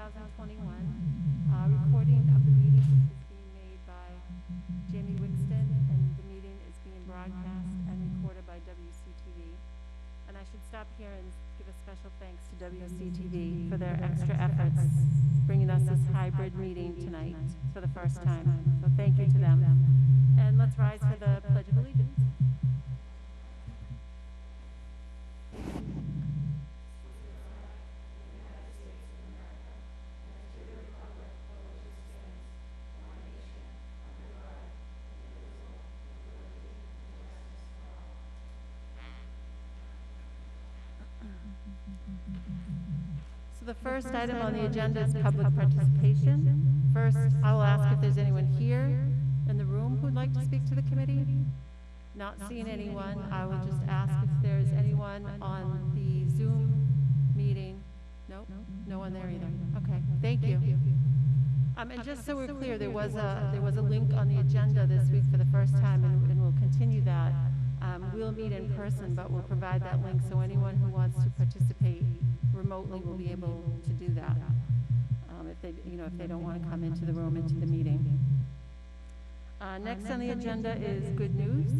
2021. Recording of the meeting is being made by Jamie Wixton, and the meeting is being broadcast and recorded by WCTV. And I should stop here and give a special thanks to WCTV for their extra efforts bringing us this hybrid meeting tonight for the first time. So thank you to them. And let's rise for the Pledge of Allegiance. So the first item on the agenda is public participation. First, I will ask if there's anyone here in the room who'd like to speak to the committee. Not seeing anyone, I will just ask if there's anyone on the Zoom meeting. Nope, no one there either. Okay, thank you. And just so we're clear, there was a link on the agenda this week for the first time, and we'll continue that. We'll meet in person, but we'll provide that link so anyone who wants to participate remotely will be able to do that. If they don't want to come into the room, into the meeting. Next on the agenda is good news. Is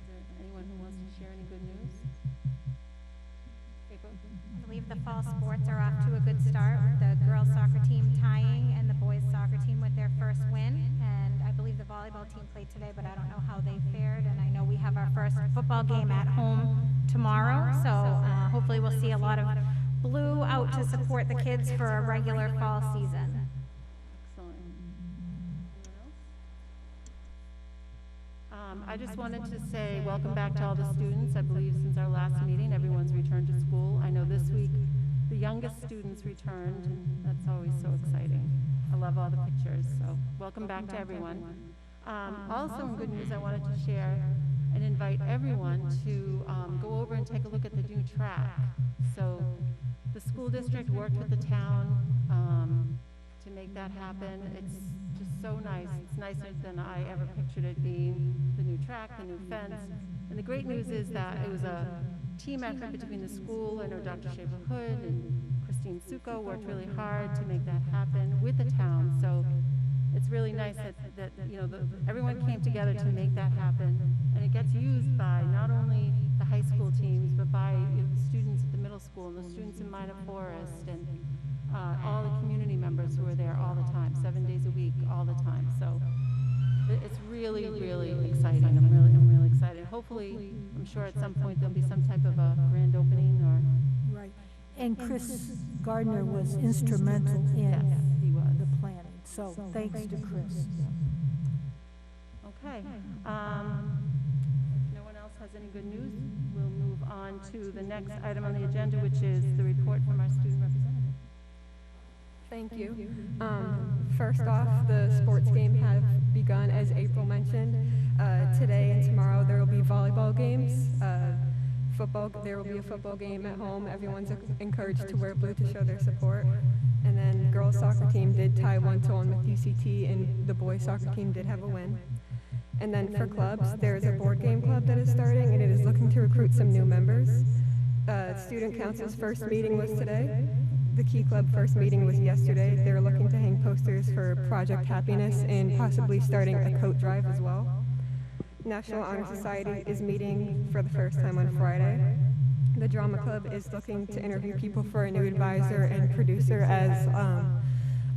there anyone who wants to share any good news? I believe the fall sports are off to a good start, with the girls soccer team tying and the boys soccer team with their first win. And I believe the volleyball team played today, but I don't know how they fared. And I know we have our first football game at home tomorrow, so hopefully we'll see a lot of blue out to support the kids for a regular fall season. Excellent. I just wanted to say welcome back to all the students. I believe since our last meeting, everyone's returned to school. I know this week the youngest students returned, and that's always so exciting. I love all the pictures, so welcome back to everyone. Also in good news, I wanted to share and invite everyone to go over and take a look at the new track. So the school district worked with the town to make that happen. It's just so nice. It's nicer than I ever pictured it being. The new track, the new fence. And the great news is that it was a team effort between the school. I know Dr. Shaver Hood and Christine Succo worked really hard to make that happen with the town. So it's really nice that everyone came together to make that happen. And it gets used by not only the high school teams, but by the students at the middle school and the students in Minot Forest and all the community members who are there all the time, 7 days a week, all the time. So it's really, really exciting. I'm really excited. Hopefully, I'm sure at some point there'll be some type of a grand opening or. Right. And Chris Gardner was instrumental in the planning. So thanks to Chris. Okay. If no one else has any good news, we'll move on to the next item on the agenda, which is the report from our student representative. Thank you. First off, the sports games have begun, as April mentioned. Today and tomorrow there will be volleyball games. There will be a football game at home. Everyone's encouraged to wear blue to show their support. And then the girls soccer team did tie 1-1 with UCT, and the boys soccer team did have a win. And then for clubs, there is a board game club that is starting, and it is looking to recruit some new members. Student council's first meeting was today. The Key Club first meeting was yesterday. They're looking to hang posters for Project Happiness and possibly starting a coat drive as well. National Honor Society is meeting for the first time on Friday. The Drama Club is looking to interview people for a new advisor and producer, as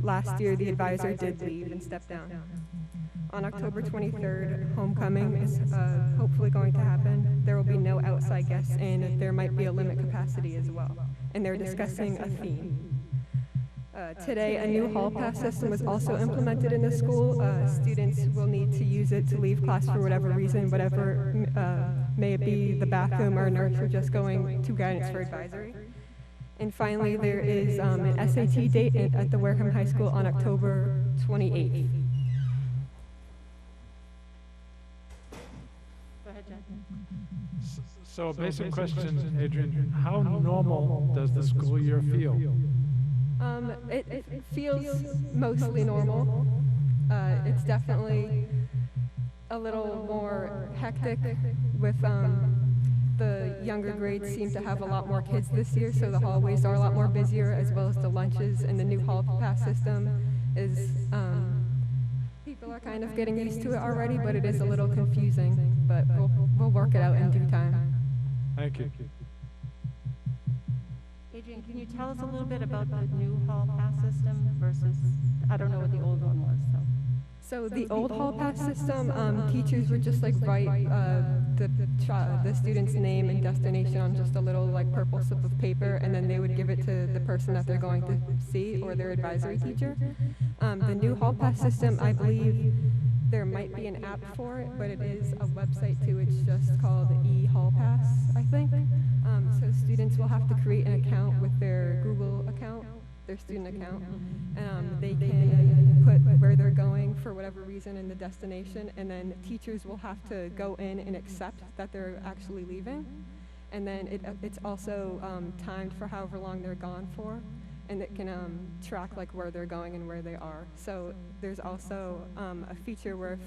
last year the advisor did leave and step down. On October 23rd, homecoming is hopefully going to happen. There will be no outside guests, and there might be a limit capacity as well. And they're discussing a theme. Today, a new hall pass system was also implemented in the school. Students will need to use it to leave class for whatever reason, whatever may it be the bathroom or nurse or just going to guidance for advisory. And finally, there is an SAT date at the Wareham High School on October 28th. So a basic question, Adrian, how normal does the school year feel? It feels mostly normal. It's definitely a little more hectic with the younger grades seem to have a lot more kids this year, so the hallways are a lot more busier, as well as the lunches, and the new hall pass system is, people are kind of getting used to it already, but it is a little confusing, but we'll work it out in due time. Thank you. Adrian, can you tell us a little bit about the new hall pass system versus, I don't know what the old one was, so. So the old hall pass system, teachers would just like write the student's name and destination on just a little like purple slip of paper, and then they would give it to the person that they're going to see or their advisory teacher. The new hall pass system, I believe there might be an app for it, but it is a website too. It's just called e-hall pass, I think. So students will have to create an account with their Google account, their student account, and they can put where they're going for whatever reason in the destination, and then teachers will have to go in and accept that they're actually leaving, and then it's also timed for however long they're gone for, and it can track like where they're going and where they are. So there's also a feature where if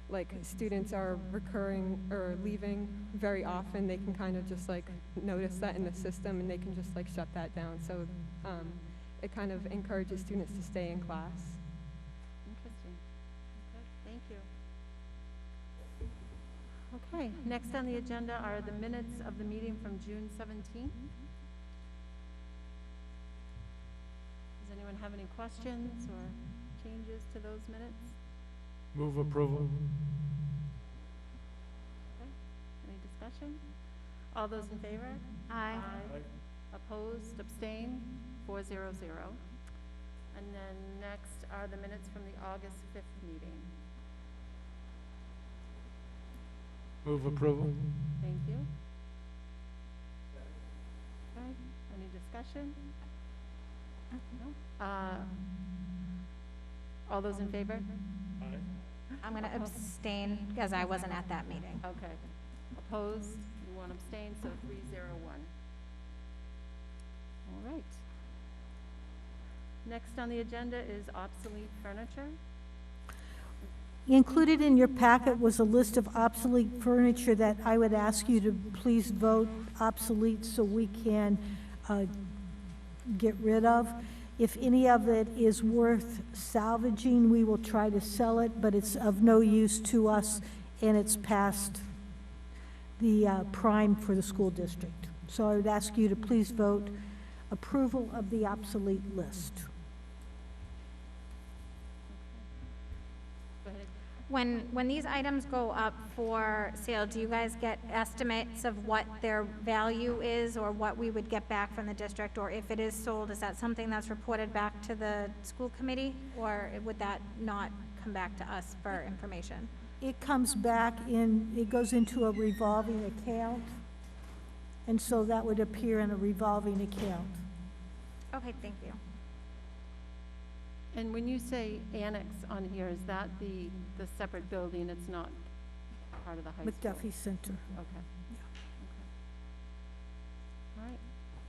like students are recurring or leaving very often, they can kind of just like notice that in the system, and they can just like shut that down. So it kind of encourages students to stay in class. Interesting. Okay, thank you. Okay, next on the agenda are the minutes of the meeting from June 17th. Does anyone have any questions or changes to those minutes? Move approval. Okay, any discussion? All those in favor? Aye. Opposed, abstained, 400. And then next are the minutes from the August 5th meeting. Move approval. Thank you. Okay, any discussion? No? All those in favor? I'm going to abstain because I wasn't at that meeting. Okay. Opposed, you want to abstain, so 301. All right. Next on the agenda is obsolete furniture. Included in your packet was a list of obsolete furniture that I would ask you to please vote obsolete so we can get rid of. If any of it is worth salvaging, we will try to sell it, but it's of no use to us, and it's past the prime for the school district. So I would ask you to please vote approval of the obsolete list. Go ahead. When these items go up for sale, do you guys get estimates of what their value is or what we would get back from the district? Or if it is sold, is that something that's reported back to the school committee? Or would that not come back to us for information? It comes back it goes into a revolving account, and so that would appear in a revolving account. Okay, thank you. And when you say annex on here, is that the separate building? It's not part of the high school? McDuffie Center. Okay. Yeah. Okay. All right.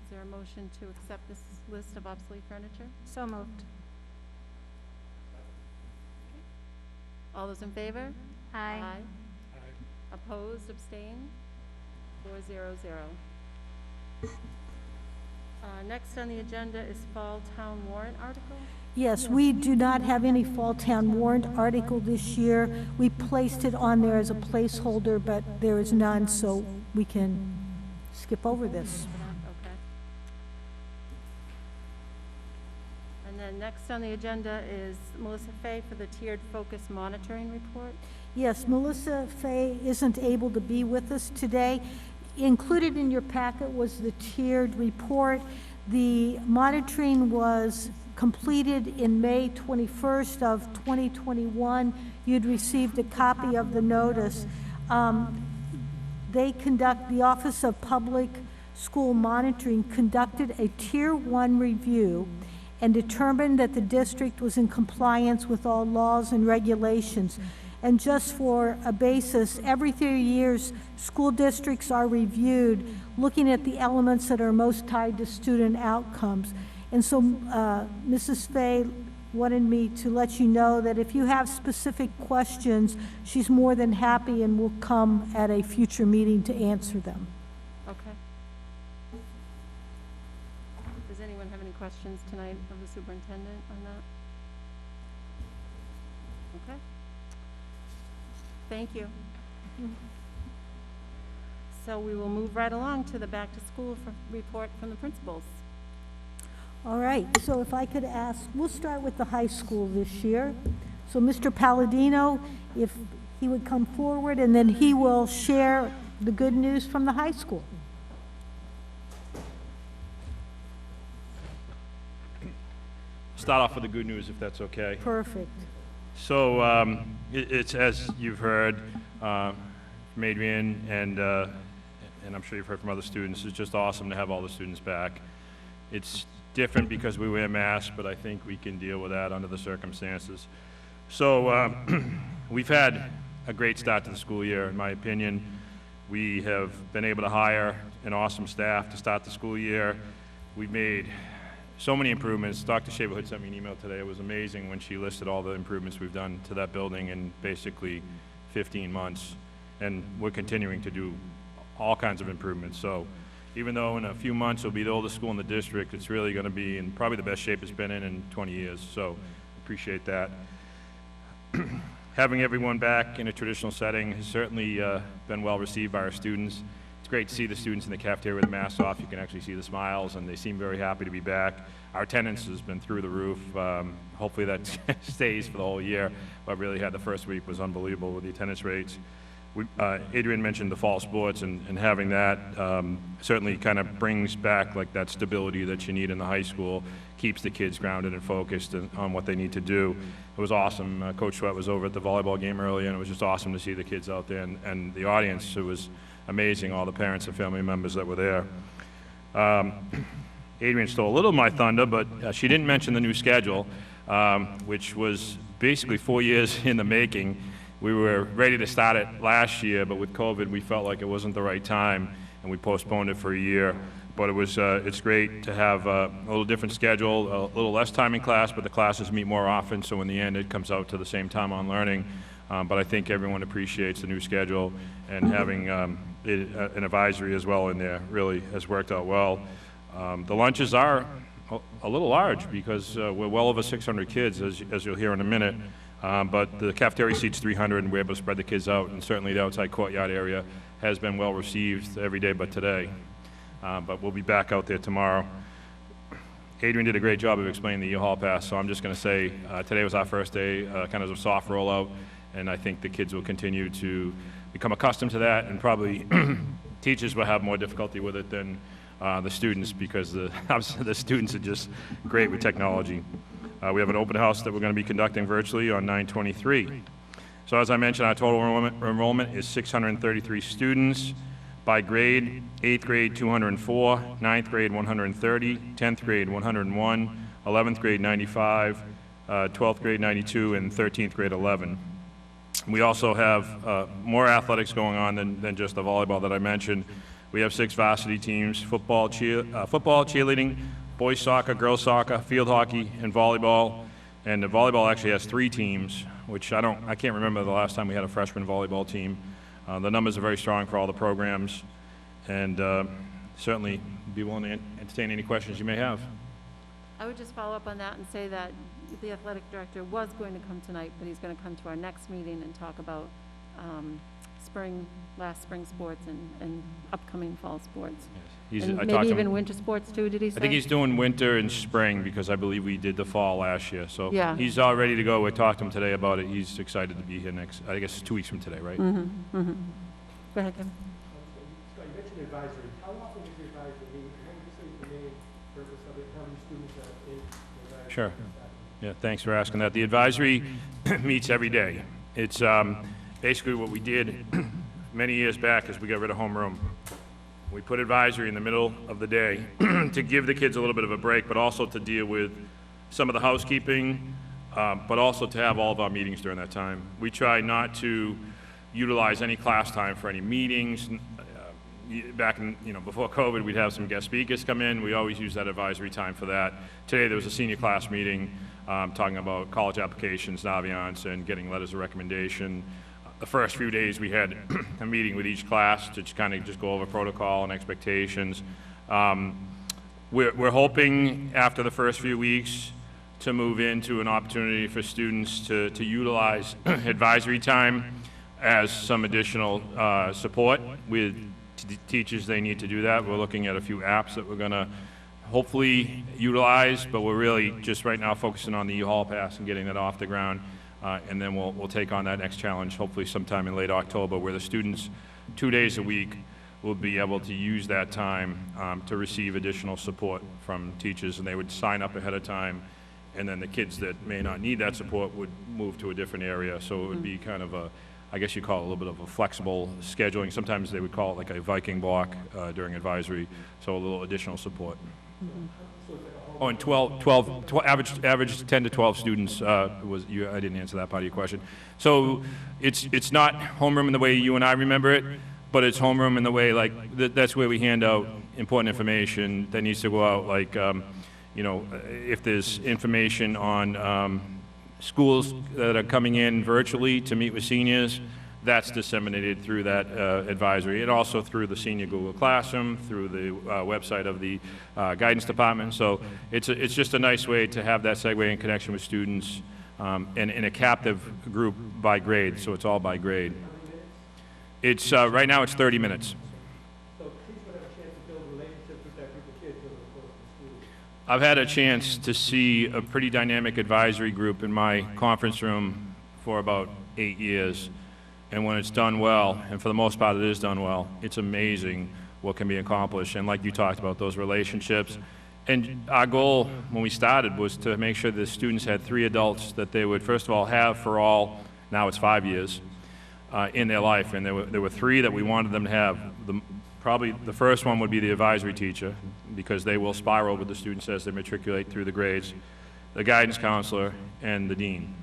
Is there a motion to accept this list of obsolete furniture? So moved. All those in favor? Aye. Opposed, abstained? 400. Next on the agenda is fall town warrant article. Yes, we do not have any fall town warrant article this year. We placed it on there as a placeholder, but there is none, so we can skip over this. Okay. And then next on the agenda is Melissa Fay for the tiered focus monitoring report. Yes, Melissa Fay isn't able to be with us today. Included in your packet was the tiered report. The monitoring was completed in May 21st of 2021. You'd received a copy of the notice. The Office of Public School Monitoring conducted a Tier 1 review and determined that the district was in compliance with all laws and regulations. And just for a basis, every 3 years, school districts are reviewed, looking at the elements that are most tied to student outcomes. And so Mrs. Fay wanted me to let you know that if you have specific questions, she's more than happy and will come at a future meeting to answer them. Does anyone have any questions tonight of the superintendent on that? Okay. Thank you. So we will move right along to the back to school report from the principals. All right, so if I could ask, we'll start with the high school this year. So Mr. Palladino, if he would come forward, and then he will share the good news from the high school. Start off with the good news, if that's okay. Perfect. So it's, as you've heard from Adrian, and I'm sure you've heard from other students, it's just awesome to have all the students back. It's different because we wear masks, but I think we can deal with that under the circumstances. So we've had a great start to the school year, in my opinion. We have been able to hire an awesome staff to start the school year. We've made so many improvements. Dr. Shaverhood sent me an email today. It was amazing when she listed all the improvements we've done to that building in basically 15 months. And we're continuing to do all kinds of improvements. So even though in a few months it'll be the oldest school in the district, it's really going to be in probably the best shape it's been in 20 years. So appreciate that. Having everyone back in a traditional setting has certainly been well received by our students. It's great to see the students in the cafeteria with the masks off. You can actually see the smiles, and they seem very happy to be back. Our attendance has been through the roof. Hopefully that stays for the whole year, but really had the first week was unbelievable with the attendance rates. Adrian mentioned the fall sports, and having that certainly kind of brings back like that stability that you need in the high school, keeps the kids grounded and focused on what they need to do. It was awesome. Coach Sweat was over at the volleyball game earlier, and it was just awesome to see the kids out there and the audience. It was amazing, all the parents and family members that were there. Adrian stole a little of my thunder, but she didn't mention the new schedule, which was basically 4 years in the making. We were ready to start it last year, but with COVID, we felt like it wasn't the right time, and we postponed it for a year. But it was, it's great to have a little different schedule, a little less time in class, but the classes meet more often, so in the end, it comes out to the same time on learning. But I think everyone appreciates the new schedule, and having an advisory as well in there really has worked out well. The lunches are a little large because we're well over 600 kids, as you'll hear in a minute. But the cafeteria seats 300, and we're able to spread the kids out, and certainly the outside courtyard area has been well received every day but today. But we'll be back out there tomorrow. Adrian did a great job of explaining the U-Haul pass, so I'm just going to say today was our first day, kind of a soft rollout, and I think the kids will continue to become accustomed to that, and probably teachers will have more difficulty with it than the students, because the students are just great with technology. We have an open house that we're going to be conducting virtually on 9/23. So as I mentioned, our total enrollment is 633 students. By grade, 8th grade 204, 9th grade 130, 10th grade 101, 11th grade 95, 12th grade 92, and 13th grade 11. We also have more athletics going on than just the volleyball that I mentioned. We have 6 varsity teams: football, cheerleading, boys soccer, girls soccer, field hockey, and volleyball. And the volleyball actually has 3 teams, which I can't remember the last time we had a freshman volleyball team. The numbers are very strong for all the programs, and certainly be willing to entertain any questions you may have. I would just follow up on that and say that the athletic director was going to come tonight, but he's going to come to our next meeting and talk about last spring sports and upcoming fall sports. Yes. And maybe even winter sports too, did he say? I think he's doing winter and spring, because I believe we did the fall last year. So yeah. He's all ready to go. We talked to him today about it. He's excited to be here next, I guess, 2 weeks from today, right? Mm-hmm. Mm-hmm. Go ahead, Kevin. Scott, you mentioned advisory. How often is your advisory meeting? What would you say is the main purpose of it? How many students are in the advisory? Sure. Yeah, thanks for asking that. The advisory meets every day. It's basically what we did many years back is we got rid of homeroom. We put advisory in the middle of the day to give the kids a little bit of a break, but also to deal with some of the housekeeping, but also to have all of our meetings during that time. We try not to utilize any class time for any meetings. Back in, before COVID, we'd have some guest speakers come in. We always use that advisory time for that. Today there was a senior class meeting talking about college applications, Naviance, and getting letters of recommendation. The first few days we had a meeting with each class to kind of just go over protocol and expectations. We're hoping after the first few weeks to move into an opportunity for students to utilize advisory time as some additional support with teachers. They need to do that. We're looking at a few apps that we're going to hopefully utilize, but we're really just right now focusing on the U-Haul Pass and getting that off the ground, and then we'll take on that next challenge hopefully sometime in late October, where the students 2 days a week will be able to use that time to receive additional support from teachers, and they would sign up ahead of time, and then the kids that may not need that support would move to a different area. So it would be kind of a, I guess you call it a little bit of a flexible scheduling. Sometimes they would call it like a Viking block during advisory, so a little additional support. Oh, and 12 average 10 to 12 students I didn't answer that part of your question. So it's not homeroom in the way you and I remember it, but it's homeroom in the way, like, that's where we hand out important information that needs to go out, like, you know, if there's information on schools that are coming in virtually to meet with seniors, that's disseminated through that advisory, and also through the senior Google Classroom, through the website of the guidance department. So it's just a nice way to have that segue in connection with students, and in a captive group by grade, so it's all by grade. It's right now it's 30 minutes. So kids would have a chance to build relationships with that group of kids over the course of the school. I've had a chance to see a pretty dynamic advisory group in my conference room for about 8 years. And when it's done well, and for the most part it is done well, it's amazing what can be accomplished. And like you talked about, those relationships. And our goal when we started was to make sure the students had 3 adults that they would, first of all, have for all, now it's 5 years, in their life. And there were 3 that we wanted them to have. Probably the first one would be the advisory teacher, because they will spiral with the students as they matriculate through the grades, the guidance counselor, and the dean.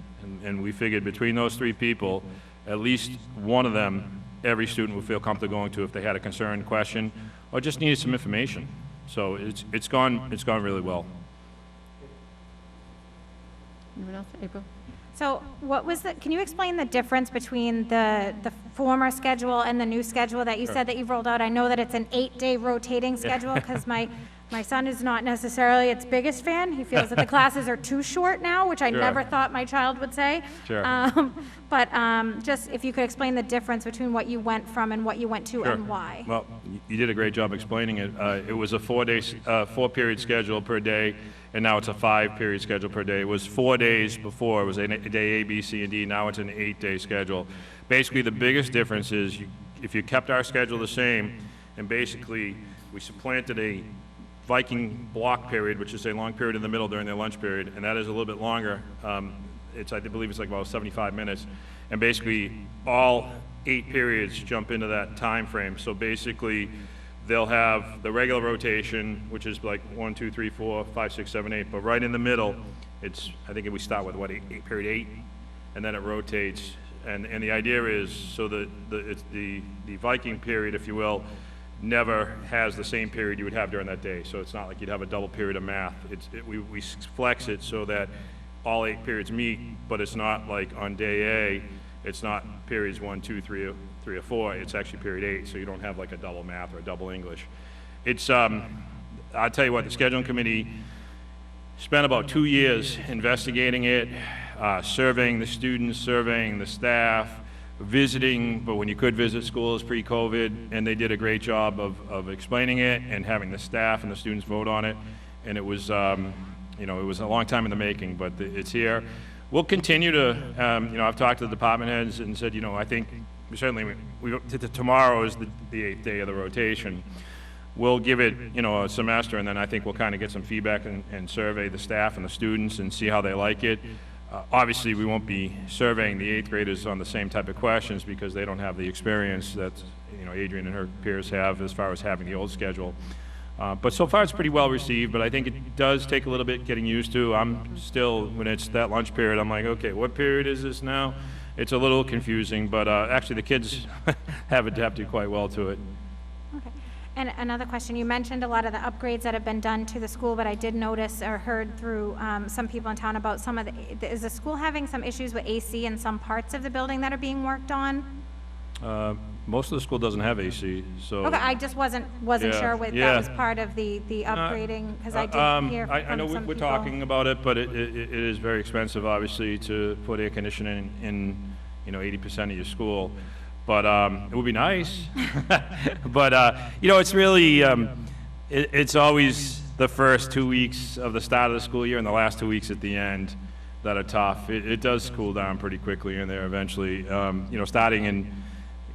And we figured between those 3 people, at least one of them, every student would feel comfortable going to if they had a concern, question, or just needed some information. So it's gone really well. Anyone else? April? So what was can you explain the difference between the former schedule and the new schedule that you said that you've rolled out? I know that it's an 8-day rotating schedule, because my son is not necessarily its biggest fan. He feels that the classes are too short now, which I never thought my child would say. Sure. But just if you could explain the difference between what you went from and what you went to and why. Well, you did a great job explaining it. It was a 4-period schedule per day, and now it's a 5-period schedule per day. It was 4 days before. It was a day A, B, C, and D. Now it's an 8-day schedule. Basically, the biggest difference is if you kept our schedule the same, and basically we supplanted a Viking block period, which is a long period in the middle during their lunch period, and that is a little bit longer. I believe it's like about 75 minutes. And basically, all 8 periods jump into that time frame. So basically, they'll have the regular rotation, which is like 1, 2, 3, 4, 5, 6, 7, 8. But right in the middle, I think we start with what, period 8, and then it rotates. And the idea is so that the Viking period, if you will, never has the same period you would have during that day. So it's not like you'd have a double period of math. We flex it so that all 8 periods meet, but it's not like on day A, it's not periods 1, 2, 3, or 4. It's actually period 8, so you don't have like a double math or a double English. I'll tell you what, the scheduling committee spent about 2 years investigating it, surveying the students, surveying the staff, visiting, but when you could visit schools pre-COVID, and they did a great job of explaining it and having the staff and the students vote on it. And it was, it was a long time in the making, but it's here. We'll continue to, I've talked to the department heads and said, I think certainly tomorrow is the 8th day of the rotation. We'll give it, a semester, and then I think we'll kind of get some feedback and survey the staff and the students and see how they like it. Obviously, we won't be surveying the 8th graders on the same type of questions because they don't have the experience that, Adrienne and her peers have as far as having the old schedule. But so far, it's pretty well received, but I think it does take a little bit getting used to. I'm still, when it's that lunch period, I'm like, okay, what period is this now? It's a little confusing, but actually the kids have adapted quite well to it. Okay. And another question, you mentioned a lot of the upgrades that have been done to the school, but I did notice or heard through some people in town about some of is the school having some issues with AC in some parts of the building that are being worked on? most of the school doesn't have AC, so. Okay, I just wasn't Yeah, sure what, yeah. that was part of the upgrading, because I did hear from I know some we're people. talking about it, but it is very expensive, obviously, to put air conditioning in, 80% of your school. But it would be nice. But, it's really, it's always the first 2 weeks of the start of the school year and the last 2 weeks at the end that are tough. It does cool down pretty quickly in there eventually. Starting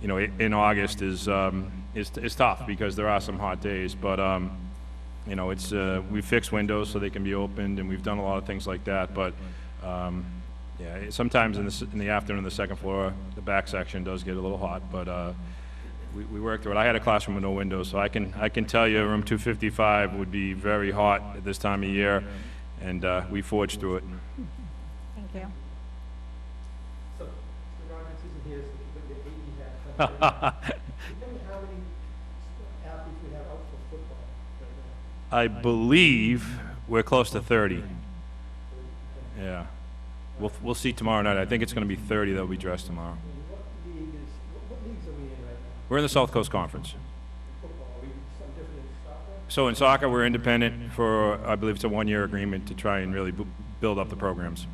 in August is tough because there are some hot days, but we fixed windows so they can be opened, and we've done a lot of things like that. But sometimes in the afternoon, the second floor, the back section does get a little hot, but we worked through it. I had a classroom with no windows, so I can tell you, room 255 would be very hot at this time of year, and we forged through it. Thank you. So, Mr. Roberts isn't here, so you put your 80 hat on. Can you tell me how many athletes we have out for football right now? I believe we're close to 30. Yeah. We'll see tomorrow night. I think it's going to be 30 that'll be dressed tomorrow. And what leagues are we in right now? We're in the South Coast Conference. Football, are we some different in soccer? So in soccer, we're independent for, I believe it's a one-year agreement to try and really build up the programs. Is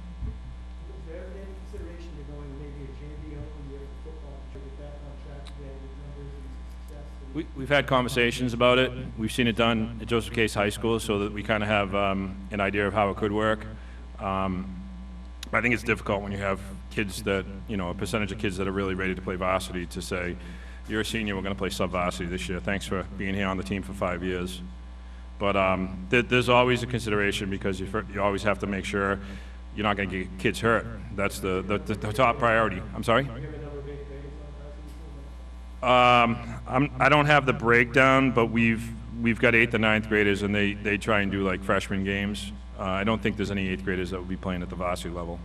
there ever any consideration to going maybe a JV only year for football to get back on track again with numbers and success? We've had conversations about it. We've seen it done at Joseph Case High School so that we kind of have an idea of how it could work. I think it's difficult when you have kids that, a percentage of kids that are really ready to play varsity to say, you're a senior, we're going to play sub-varsity this year. Thanks for being here on the team for 5 years. But there's always a consideration because you always have to make sure you're not going to get kids hurt. That's the top priority. I'm sorry? I don't have the breakdown, but we've got 8th and 9th graders, and they try and do like freshman games. I don't think there's any 8th graders that would be playing at the varsity level.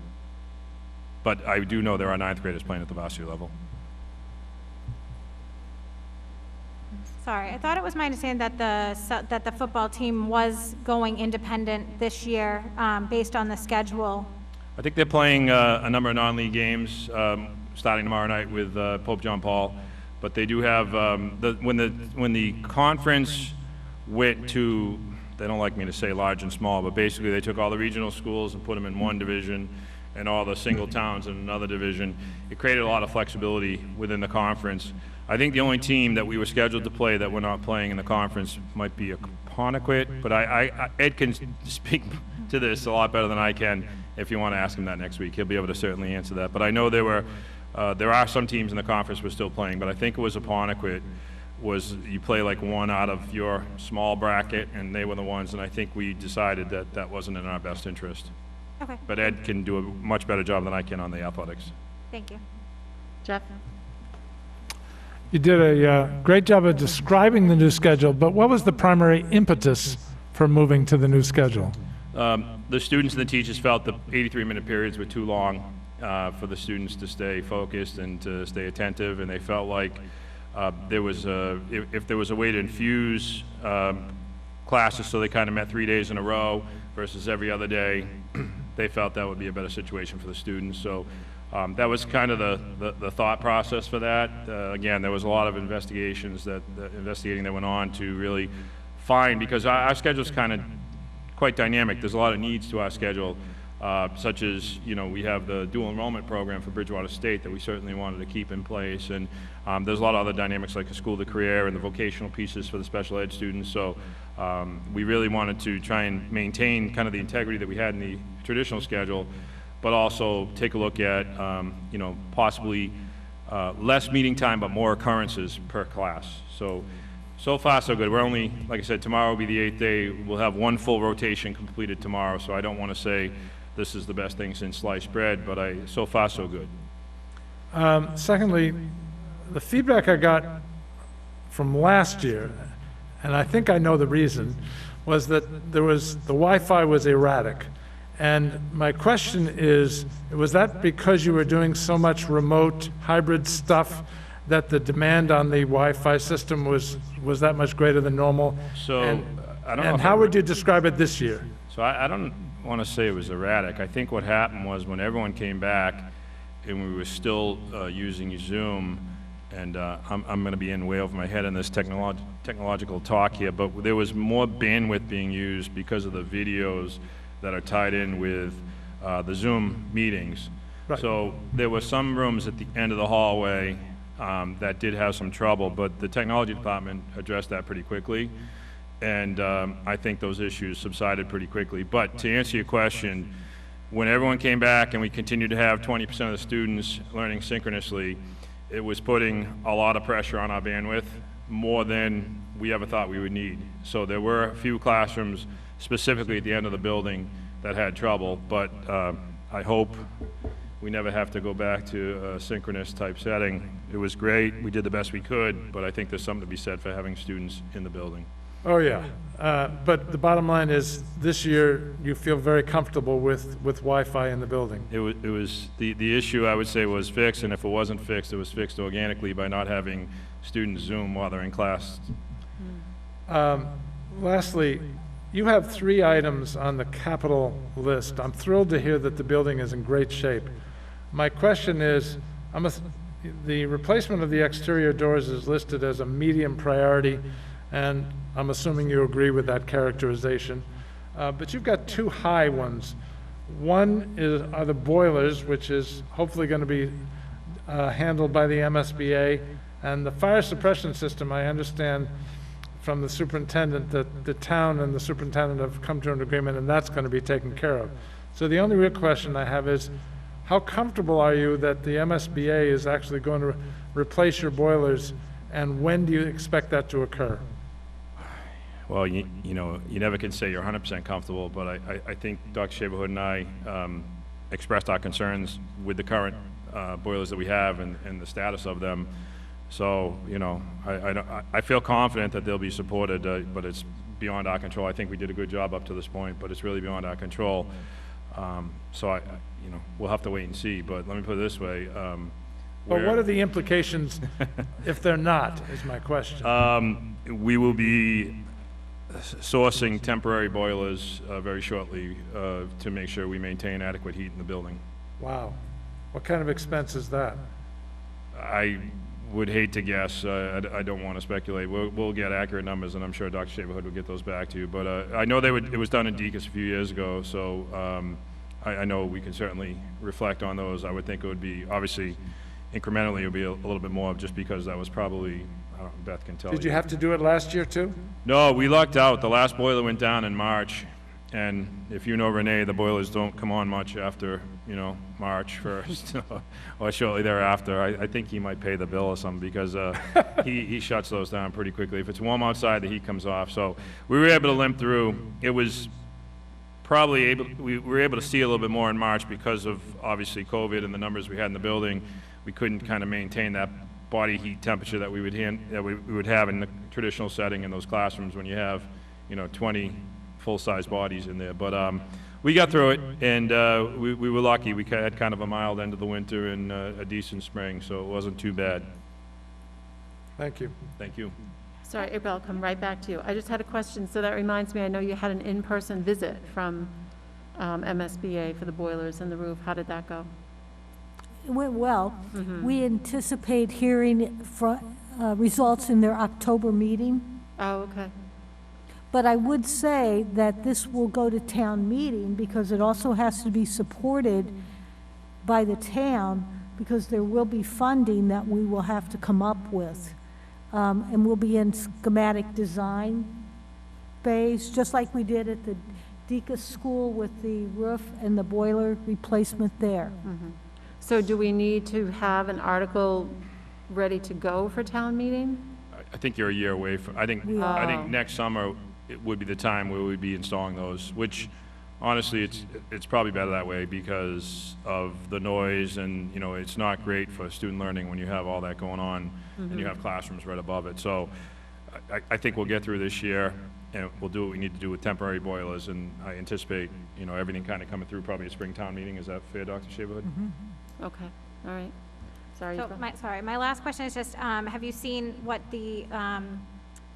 But I do know there are 9th graders playing at the varsity level. Sorry, I thought it was my understanding that the football team was going independent this year, based on the schedule. I think they're playing a number of non-league games starting tomorrow night with Pope John Paul. But they do have, when the conference went to, they don't like me to say large and small, but basically they took all the regional schools and put them in one division and all the single towns in another division. It created a lot of flexibility within the conference. I think the only team that we were scheduled to play that we're not playing in the conference might be a Conequet, but Ed can speak to this a lot better than I can if you want to ask him that next week. He'll be able to certainly answer that. But I know there are some teams in the conference we're still playing, but I think it was Apponequet. You play like one out of your small bracket, and they were the ones, and I think we decided that that wasn't in our best interest. Okay, But Ed can do a much better job than I can on the athletics. thank you. Jeff? You did a great job of describing the new schedule, but what was the primary impetus for moving to the new schedule? The students and the teachers felt the 83-minute periods were too long for the students to stay focused and to stay attentive, and they felt like if there was a way to infuse classes so they kind of met 3 days in a row versus every other day, they felt that would be a better situation for the students. So that was kind of the thought process for that. Again, there was a lot of investigating that went on to really find, because our schedule is kind of quite dynamic. There's a lot of needs to our schedule, such as, we have the dual enrollment program for Bridgewater State that we certainly wanted to keep in place, and there's a lot of other dynamics like the School of the Career and the vocational pieces for the special ed students. So we really wanted to try and maintain kind of the integrity that we had in the traditional schedule, but also take a look at, possibly less meeting time but more occurrences per class. So far, so good. We're only, like I said, tomorrow will be the 8th day. We'll have one full rotation completed tomorrow, so I don't want to say this is the best thing since sliced bread, but so far, so good. Secondly, the feedback I got from last year, and I think I know the reason, was that the Wi-Fi was erratic. And my question is, was that because you were doing so much remote hybrid stuff that the demand on the Wi-Fi system was that much greater than normal? So I don't know. And how would you describe it this year? So I don't want to say it was erratic. I think what happened was when everyone came back and we were still using Zoom, and I'm going to be in way over my head in this technological talk here, but there was more bandwidth being used because of the videos that are tied in with the Zoom meetings. Right. So there were some rooms at the end of the hallway that did have some trouble, but the technology department addressed that pretty quickly, and I think those issues subsided pretty quickly. But to answer your question, when everyone came back and we continued to have 20% of the students learning synchronously, it was putting a lot of pressure on our bandwidth, more than we ever thought we would need. So there were a few classrooms, specifically at the end of the building, that had trouble, but I hope we never have to go back to a synchronous type setting. It was great, we did the best we could, but I think there's something to be said for having students in the building. Oh, yeah. But the bottom line is, this year, you feel very comfortable with Wi-Fi in the building. It was the issue, I would say, was fixed, and if it wasn't fixed, it was fixed organically by not having students Zoom while they're in class. Lastly, you have 3 items on the capital list. I'm thrilled to hear that the building is in great shape. My question is, the replacement of the exterior doors is listed as a medium priority, and I'm assuming you agree with that characterization. But you've got 2 high ones. One are the boilers, which is hopefully going to be handled by the MSBA, and the fire suppression system, I understand from the superintendent that the town and the superintendent have come to an agreement, and that's going to be taken care of. So the only real question I have is, how comfortable are you that the MSBA is actually going to replace your boilers, and when do you expect that to occur? Well, you know, you never can say you're 100% comfortable, but I think Dr. Shaverhood and I expressed our concerns with the current boilers that we have and the status of them. So, you know, I feel confident that they'll be supported, but it's beyond our control. I think we did a good job up to this point, but it's really beyond our control. So, you know, we'll have to wait and see, but let me put it this way. But what are the implications if they're not, is my question. We will be sourcing temporary boilers very shortly to make sure we maintain adequate heat in the building. Wow. What kind of expense is that? I would hate to guess. I don't want to speculate. We'll get accurate numbers, and I'm sure Dr. Shaverhood will get those back to you. But I know it was done in Dicas a few years ago, so I know we can certainly reflect on those. I would think it would be, obviously, incrementally, it would be a little bit more, just because that was probably, I don't know, Beth can tell you. Did you have to do it last year, too? No, we lucked out. The last boiler went down in March, and if you know Renee, the boilers don't come on much after, you know, March 1st or shortly thereafter. I think he might pay the bill or something, because he shuts those down pretty quickly. If it's warm outside, the heat comes off. So we were able to limp through. It was probably we were able to see a little bit more in March because of, obviously, COVID and the numbers we had in the building. We couldn't kind of maintain that body heat temperature that we would have in the traditional setting in those classrooms when you have, you know, 20 full-size bodies in there. But we got through it, and we were lucky. We had kind of a mild end of the winter and a decent spring, so it wasn't too bad. Thank you. Thank you. Sorry, April, I'll come right back to you. I just had a question, so that reminds me, I know you had an in-person visit from MSBA for the boilers and the roof. How did that go? It went well. We anticipate hearing results in their October meeting. Oh, okay. But I would say that this will go to town meeting, because it also has to be supported by the town, because there will be funding that we will have to come up with. And we'll be in schematic design phase, just like we did at the Dicas school with the roof and the boiler replacement there. So do we need to have an article ready to go for town meeting? I think you're a year away from. I think next summer it would be the time where we'd be installing those. Which, honestly, it's probably better that way because of the noise, and you know, it's not great for student learning when you have all that going on and you have classrooms right above it. So I think we'll get through this year, and we'll do what we need to do with temporary boilers. And I anticipate, you know, everything kind of coming through probably a spring town meeting. Is that fair, Dr. Shaverhood? Okay, all right. Sorry, So April. my last question is just, have you seen what the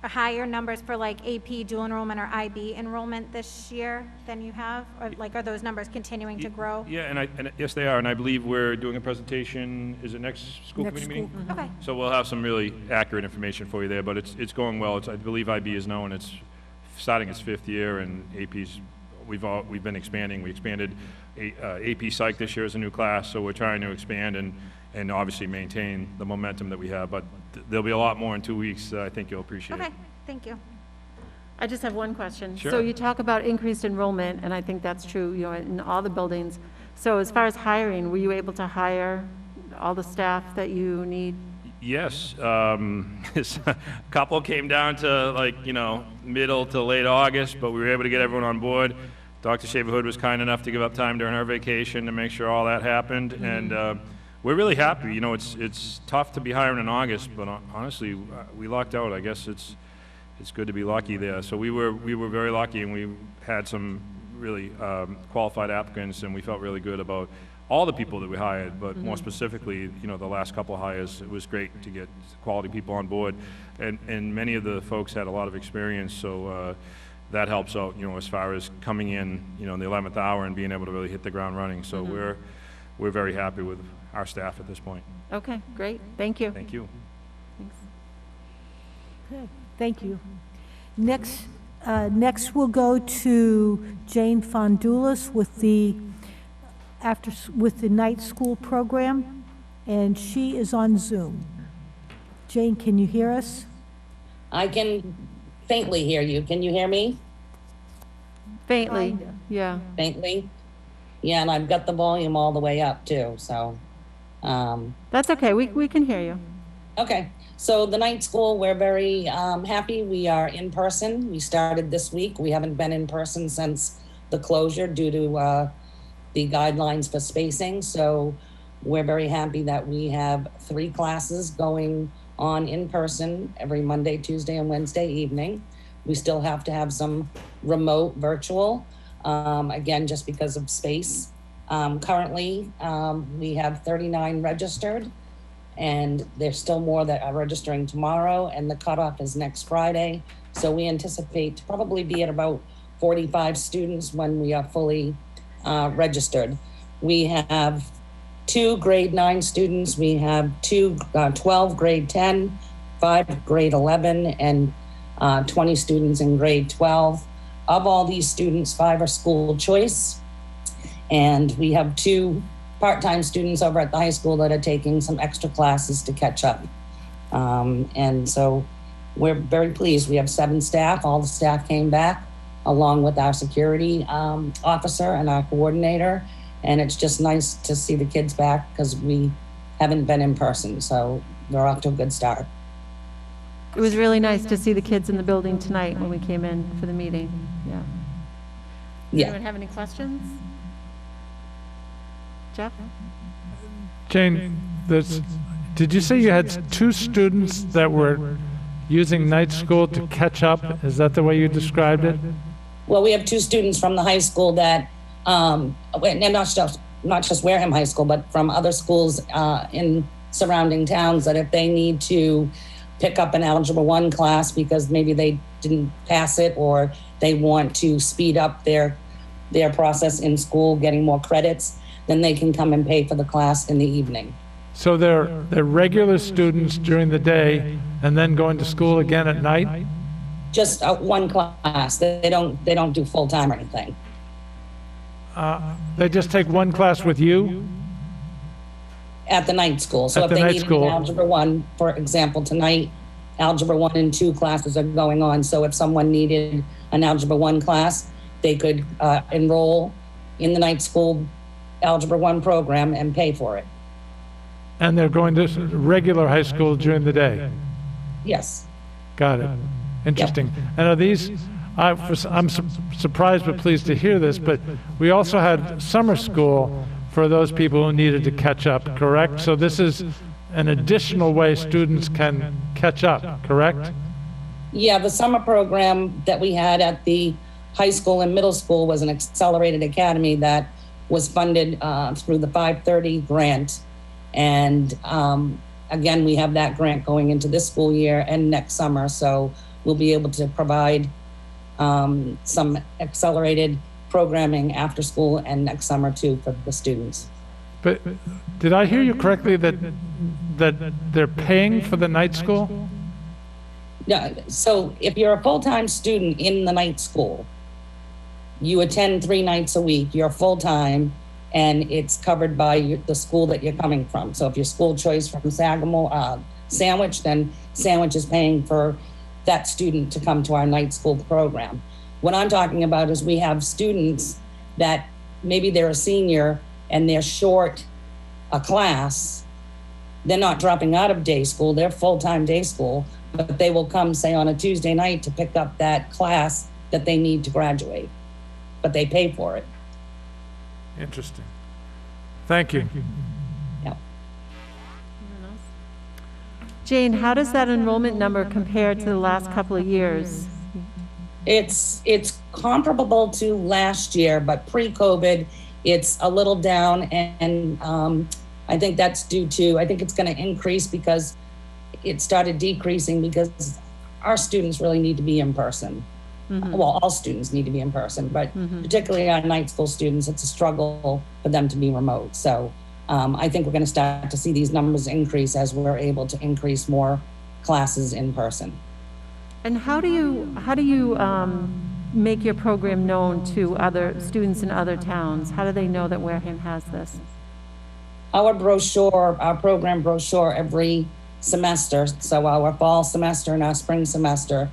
higher numbers for like AP dual enrollment or IB enrollment this year than you have? Or like, are those numbers continuing to grow? Yeah, and yes, they are, and I believe we're doing a presentation, is it next school Next committee meeting? Okay, So we'll have some really accurate information for you there, but it's going well. I believe IB is now in its, starting its 5th year, and AP's, we've been expanding. We expanded AP Psych this year as a new class, so we're trying to expand and obviously maintain the momentum that we have, but there'll be a lot more in 2 weeks. I think you'll appreciate it. okay, thank you. I just have one question. So Sure. you talk about increased enrollment, and I think that's true, in all the buildings. So as far as hiring, were you able to hire all the staff that you need? Yes, a couple came down to middle to late August, but we were able to get everyone on board. Dr. Shaverhood was kind enough to give up time during her vacation to make sure all that happened, and we're really happy. It's tough to be hiring in August, but honestly, we lucked out. I guess it's good to be lucky there. So we were very lucky, and we had some really qualified applicants, and we felt really good about all the people that we hired, but more specifically, the last couple of hires, it was great to get quality people on board, and many of the folks had a lot of experience, so that helps out, as far as coming in, in the 11th hour and being able to really hit the ground running. So we're very happy with our staff at this point. Okay, great, thank you. Thank you. Thanks. Okay, thank you. Next we'll go to Jane Fondulis with the night school program, and she is on Zoom. Jane, can you hear us? I can faintly hear you. Can you hear me? Faintly, Kinda. yeah. Faintly? Yeah, and I've got the volume all the way up too, so. That's okay, we can hear you. Okay, so the night school, we're very happy. We are in person. We started this week. We haven't been in person since the closure due to the guidelines for spacing. So we're very happy that we have 3 classes going on in person every Monday, Tuesday, and Wednesday evening. We still have to have some remote virtual, again, just because of space. Currently, we have 39 registered, and there's still more that are registering tomorrow, and the cutoff is next Friday. So we anticipate to probably be at about 45 students when we are fully registered. We have 2 grade 9 students. We have 12 grade 10, 5 grade 11, and 20 students in grade 12. Of all these students, 5 are school choice. And we have 2 part-time students over at the high school that are taking some extra classes to catch up. And so we're very pleased. We have 7 staff. All the staff came back, along with our security officer and our coordinator. And it's just nice to see the kids back because we haven't been in person. So we're off to a good start. It was really nice to see the kids in the building tonight when we came in for the meeting, yeah. Does Yeah. anyone have any questions? Jeff? Jane, did you say you had 2 students that were using night school to catch up? Is that the way you described it? Well, we have 2 students from the high school that, and not just Wareham High School, but from other schools in surrounding towns, that if they need to pick up an Algebra 1 class because maybe they didn't pass it, or they want to speed up their process in school, getting more credits, then they can come and pay for the class in the evening. So they're regular students during the day and then going to school again at night? Just 1 class. They don't do full-time or anything. They just take 1 class with you? At the night school. So At if the they night need school. an Algebra 1, for example, tonight, Algebra 1 and 2 classes are going on. So if someone needed an Algebra 1 class, they could enroll in the night school Algebra 1 program and pay for it. And they're going to regular high school during the day? Yes. Got it. Interesting. And are these, I'm surprised but pleased to hear this, but we also had summer school for those people who needed to catch up, correct? So this is an additional way students can catch up, correct? Yeah, the summer program that we had at the high school and middle school was an accelerated academy that was funded through the 530 grant. And again, we have that grant going into this school year and next summer. So we'll be able to provide some accelerated programming after school and next summer too for the students. But did I hear you correctly that they're paying for the night school? Yeah, so if you're a full-time student in the night school, you attend 3 nights a week, you're full-time, and it's covered by the school that you're coming from. So if your school choice from Sandwich, then Sandwich is paying for that student to come to our night school program. What I'm talking about is we have students that maybe they're a senior and they're short a class. They're not dropping out of day school, they're full-time day school, but they will come, say, on a Tuesday night to pick up that class that they need to graduate, but they pay for it. Interesting. Thank you. Yeah. Jane, how does that enrollment number compare to the last couple of years? It's comparable to last year, but pre-COVID, it's a little down, and I think that's due to, I think it's going to increase because it started decreasing because our students really need to be in person. Mm-hmm. Well, all students need to be in person, but particularly our night school students, it's a struggle for them to be remote. So I think we're going to start to see these numbers increase as we're able to increase more classes in person. And how do you make your program known to other students in other towns? How do they know that Wareham has this? Our brochure, our program brochure every semester, so our fall semester and our spring semester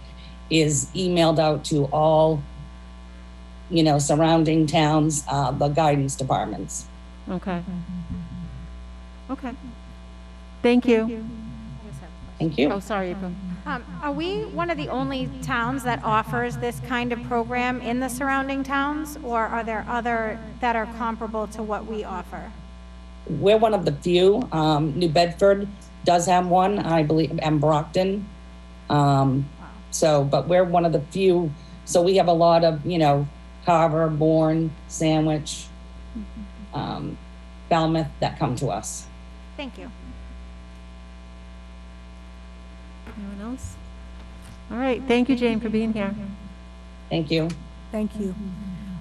is emailed out to all, surrounding towns, the guidance departments. Okay. Okay. Thank you. Thank you. Oh, sorry, April. Are we one of the only towns that offers this kind of program in the surrounding towns, or are there other that are comparable to what we offer? We're one of the few. New Bedford does have one, I believe, and Brockton. But we're one of the few. So we have a lot of, Carver, Bourne, Sandwich, Falmouth that come to us. Thank you. Anyone else? All right, thank you, Jane, for being here. Thank you. Thank you.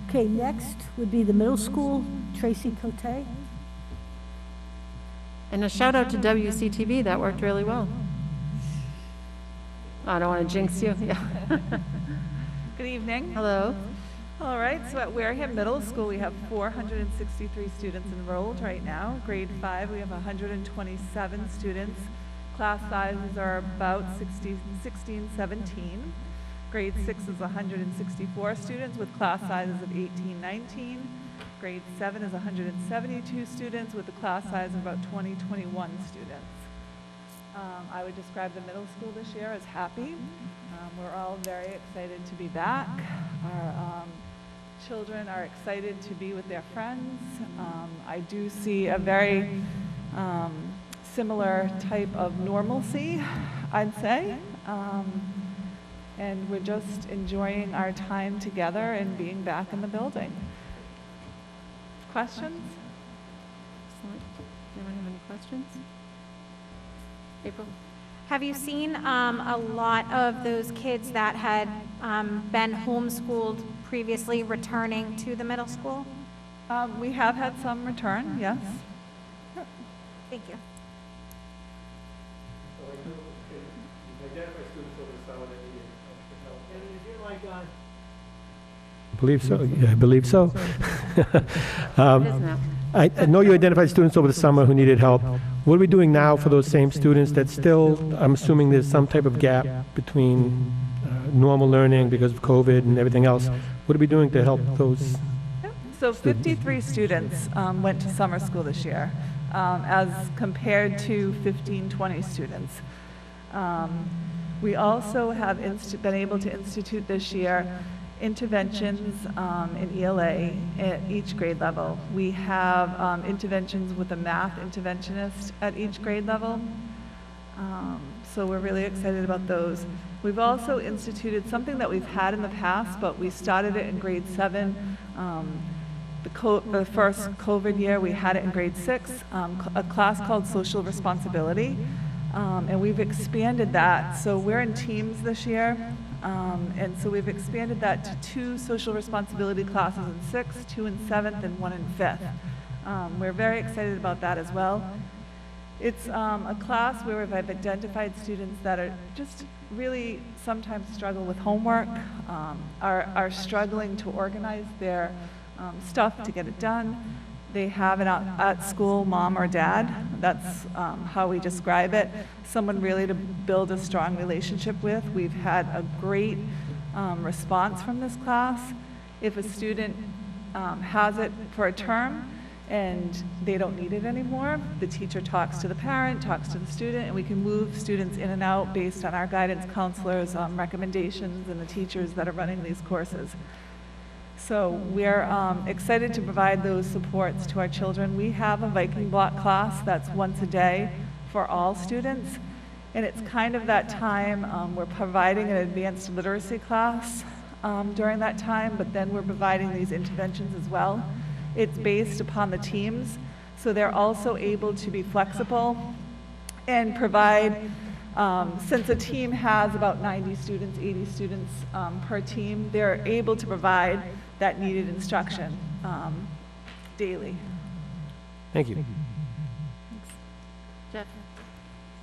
Okay, next would be the middle school, Tracy Cote. And a shout out to WCTV, that worked really well. I don't want to jinx you. Yeah. Good evening. Hello. All right, so at Wareham Middle School, we have 463 students enrolled right now. Grade 5, we have 127 students. Class sizes are about 16, 17. Grade 6 is 164 students with class sizes of 18, 19. Grade 7 is 172 students with a class size of about 20, 21 students. I would describe the middle school this year as happy. We're all very excited to be back. Our children are excited to be with their friends. I do see a very similar type of normalcy, I'd say. And we're just enjoying our time together and being back in the building. Questions? Excellent. Anyone have any questions? April? Have you seen a lot of those kids that had been homeschooled previously returning to the middle school? We have had some return, yes. Thank you. Believe so. Yeah, I believe so. It is now. I know you identified students over the summer who needed help. What are we doing now for those same students that still, I'm assuming there's some type of gap between normal learning because of COVID and everything else. What are we doing to help those? So 53 students went to summer school this year, as compared to 20 students. We also have been able to institute this year interventions in ELA at each grade level. We have interventions with a math interventionist at each grade level. So we're really excited about those. We've also instituted something that we've had in the past, but we started it in grade 7. The first COVID year, we had it in grade 6, a class called Social Responsibility. And we've expanded that. So we're in teams this year. And so we've expanded that to 2 social responsibility classes in 6th, 2 in 7th, and 1 in 5th. We're very excited about that as well. It's a class where we've identified students that are just really sometimes struggle with homework, are struggling to organize their stuff to get it done. They have an at-school mom or dad. That's how we describe it. Someone really to build a strong relationship with. We've had a great response from this class. If a student has it for a term and they don't need it anymore, the teacher talks to the parent, talks to the student, and we can move students in and out based on our guidance counselors' recommendations and the teachers that are running these courses. So we're excited to provide those supports to our children. We have a Viking block class that's once a day for all students. And it's kind of that time, we're providing an advanced literacy class during that time, but then we're providing these interventions as well. It's based upon the teams, so they're also able to be flexible and provide, since a team has about 90 students, 80 students per team, they're able to provide that needed instruction daily. Thank you. Jeff?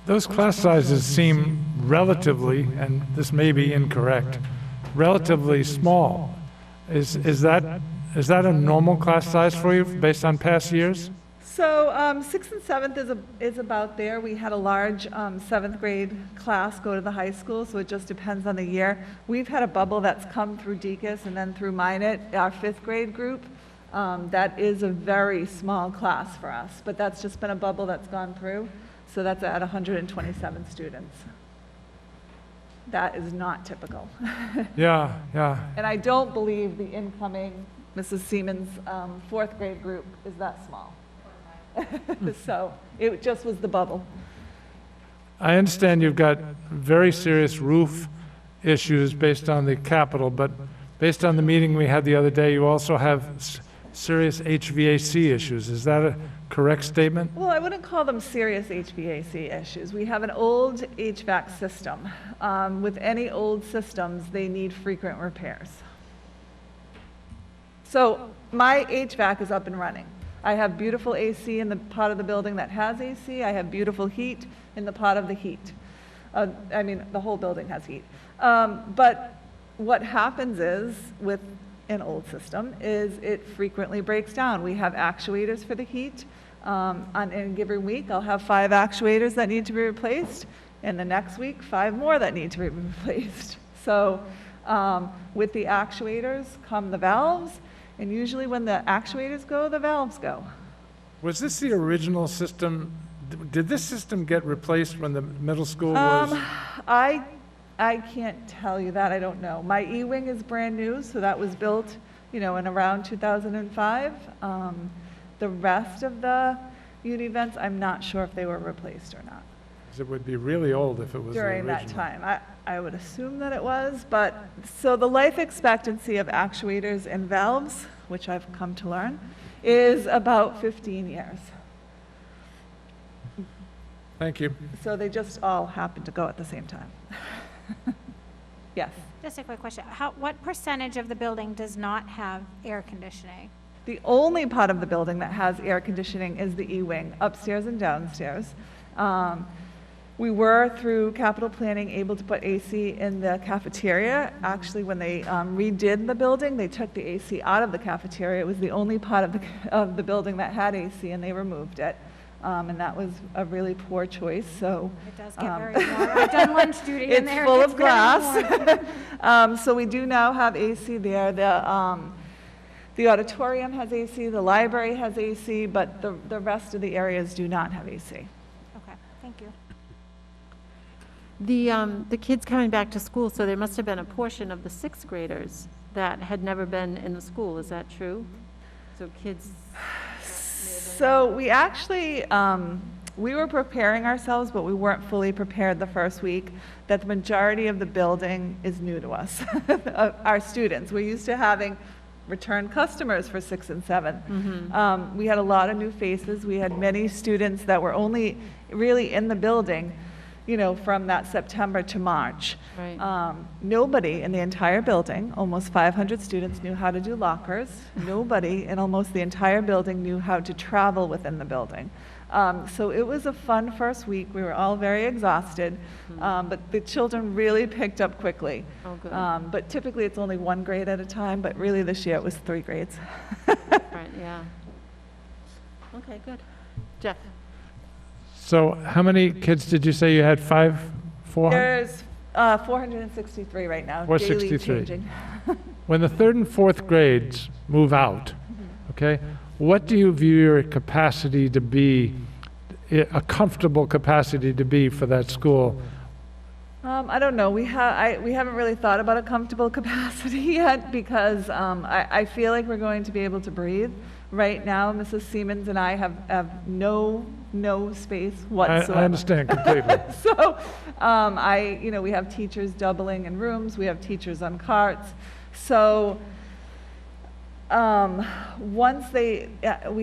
Those class sizes seem relatively, and this may be incorrect, relatively small. Is that a normal class size for you based on past years? So 6th and 7th is about there. We had a large 7th grade class go to the high school, so it just depends on the year. We've had a bubble that's come through Dicas and then through Minot, our 5th grade group. That is a very small class for us, but that's just been a bubble that's gone through. So that's at 127 students. That is not typical. Yeah, yeah. And I don't believe the incoming Mrs. Siemens 4th grade group is that small. So it just was the bubble. I understand you've got very serious roof issues based on the capital, but based on the meeting we had the other day, you also have serious HVAC issues. Is that a correct statement? Well, I wouldn't call them serious HVAC issues. We have an old HVAC system. With any old systems, they need frequent repairs. So my HVAC is up and running. I have beautiful AC in the part of the building that has AC. I have beautiful heat in the part of the heat. I mean, the whole building has heat. But what happens is, with an old system, is it frequently breaks down. We have actuators for the heat. On any given week, I'll have 5 actuators that need to be replaced, and the next week, 5 more that need to be replaced. So with the actuators come the valves, and usually when the actuators go, the valves go. Was this the original system? Did this system get replaced when the middle school was? I can't tell you that. I don't know. My E-wing is brand new, so that was built, in around 2005. The rest of the uni-vents, I'm not sure if they were replaced or not. 'Cause it would be really old if it was the During that original. time. I would assume that it was, but, so the life expectancy of actuators and valves, which I've come to learn, is about 15 years. Thank you. So they just all happen to go at the same time. Yes. Just a quick question. What percentage of the building does not have air conditioning? The only part of the building that has air conditioning is the E-wing, upstairs and downstairs. We were, through capital planning, able to put AC in the cafeteria. Actually, when they redid the building, they took the AC out of the cafeteria. It was the only part of the building that had AC, and they removed it. And that was a really poor choice, so. It does get very warm. I've done lunch duty in there. It's full It gets of very glass. warm. So we do now have AC there. The auditorium has AC, the library has AC, but the rest of the areas do not have AC. Okay, thank you. The kids coming back to school, so there must have been a portion of the 6th graders that had never been in the school. Is that true? So kids. So we actually, we were preparing ourselves, but we weren't fully prepared the first week, that the majority of the building is new to us, our students. We're used to having return customers for 6th and 7th. We had a lot of new faces. We had many students that were only really in the building you know, from that September to March. Right. Nobody in the entire building, almost 500 students, knew how to do lockers. Nobody in almost the entire building knew how to travel within the building. So it was a fun first week. We were all very exhausted, but the children really picked up quickly. Oh, good. But typically it's only one grade at a time, but really this year it was 3 grades. Right, yeah. Okay, good. Jeff? So how many kids did you say you had? 400? There's 463 right now, daily 463. changing. When the 3rd and 4th grades move out, okay, what do you view your capacity to be, a comfortable capacity to be for that school? I don't know. We haven't really thought about a comfortable capacity yet because I feel like we're going to be able to breathe. Right now, Mrs. Siemens and I have no space whatsoever. I understand completely. So, you know, we have teachers doubling in rooms. We have teachers on carts. So, we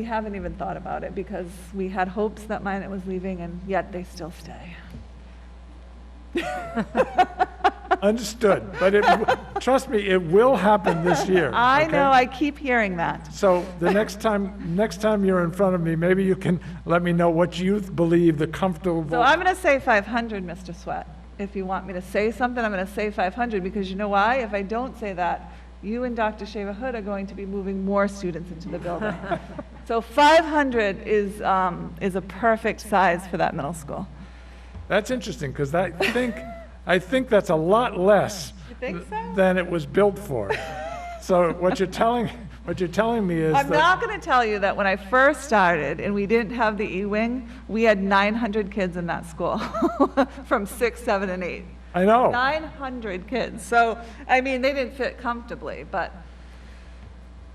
haven't even thought about it because we had hopes that Minot was leaving, and yet they still stay. Understood, but trust me, it will happen this year. I okay? know, I keep hearing that. So the next time you're in front of me, maybe you can let me know what you believe the comfortable. So I'm going to say 500, Mr. Sweat. If you want me to say something, I'm going to say 500 because you know why? If I don't say that, you and Dr. Shaver-Hood are going to be moving more students into the building. So 500 is a perfect size for that middle school. That's interesting because I think that's a lot less You think so? than it was built for. So what you're telling me is I'm that not going to tell you that when I first started and we didn't have the E-wing, we had 900 kids in that school from 6, 7, and 8. I know. 900 kids. So, I mean, they didn't fit comfortably, but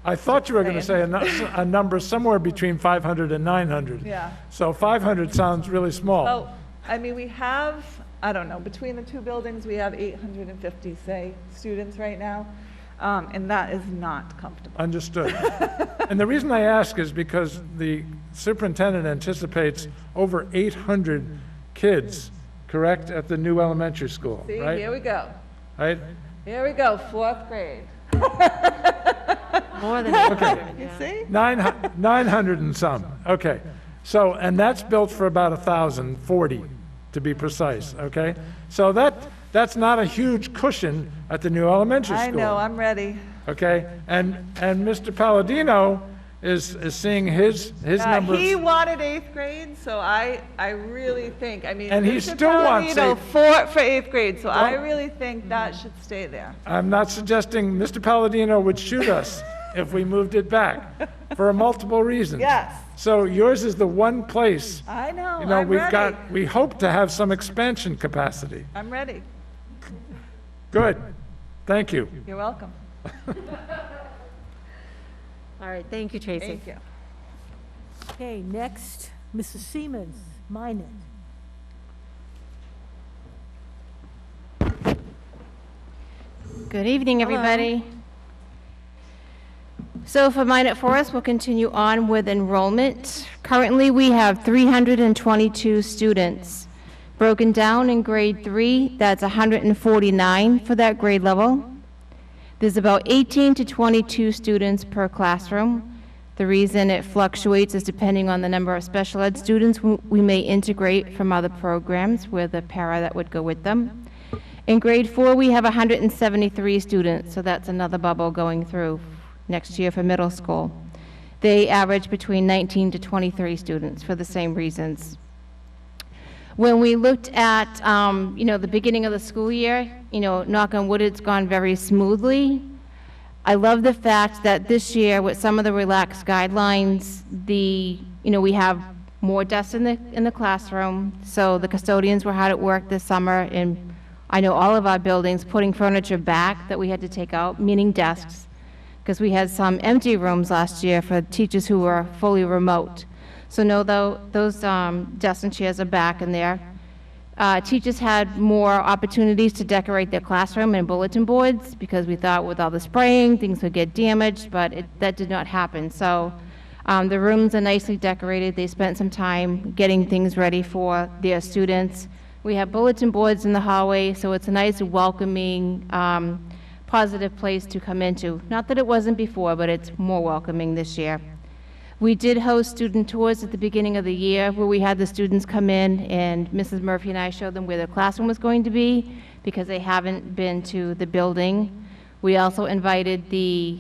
I thought you were going to say a number somewhere between 500 and 900. yeah. So 500 sounds really small. Oh, I mean, we have, I don't know, between the two buildings, we have 850, say, students right now, and that is not comfortable. Understood. And the reason I ask is because the superintendent anticipates over 800 kids, correct, at the new elementary school, See, right? here we go. Right? Here we go, 4th grade. More than 800, You yeah. see? 900 and some. Okay. So, and that's built for about 1,040 to be precise, okay? So that's not a huge cushion at the new elementary school. I know, I'm ready. Okay? And Mr. Palladino is seeing his numbers. He wanted 8th grade, so I really think, I mean, And he Mr. still wants Palladino eighth. for 8th grade, so I Don't- really think that should stay there. I'm not suggesting Mr. Palladino would shoot us if we moved it back for multiple reasons. Yes, So yours is the one place, I know, you know, I'm ready. we hope to have some expansion capacity. I'm ready. Good. Thank you. You're welcome. All right, thank you, Tracy. Thank you. Okay, next, Mrs. Siemens, Minot. Good evening, everybody. So for Minot Forest, we'll continue on with enrollment. Currently, we have 322 students. Broken down in grade 3, that's 149 for that grade level. There's about 18 to 22 students per classroom. The reason it fluctuates is depending on the number of special ed students we may integrate from other programs with a para that would go with them. In grade 4, we have 173 students, so that's another bubble going through next year for middle school. They average between 19 to 23 students for the same reasons. When we looked at, the beginning of the school year, knock on wood, it's gone very smoothly. I love the fact that this year, with some of the relaxed guidelines, we have more desks in the classroom, so the custodians were hard at work this summer, and I know all of our buildings putting furniture back that we had to take out, meaning desks, because we had some empty rooms last year for teachers who were fully remote. So no, those desks and chairs are back in there. Teachers had more opportunities to decorate their classroom and bulletin boards because we thought with all the spraying, things would get damaged, but that did not happen. So the rooms are nicely decorated. They spent some time getting things ready for their students. We have bulletin boards in the hallway, so it's a nice, welcoming, positive place to come into. Not that it wasn't before, but it's more welcoming this year. We did host student tours at the beginning of the year where we had the students come in and Mrs. Murphy and I showed them where their classroom was going to be because they haven't been to the building. We also invited the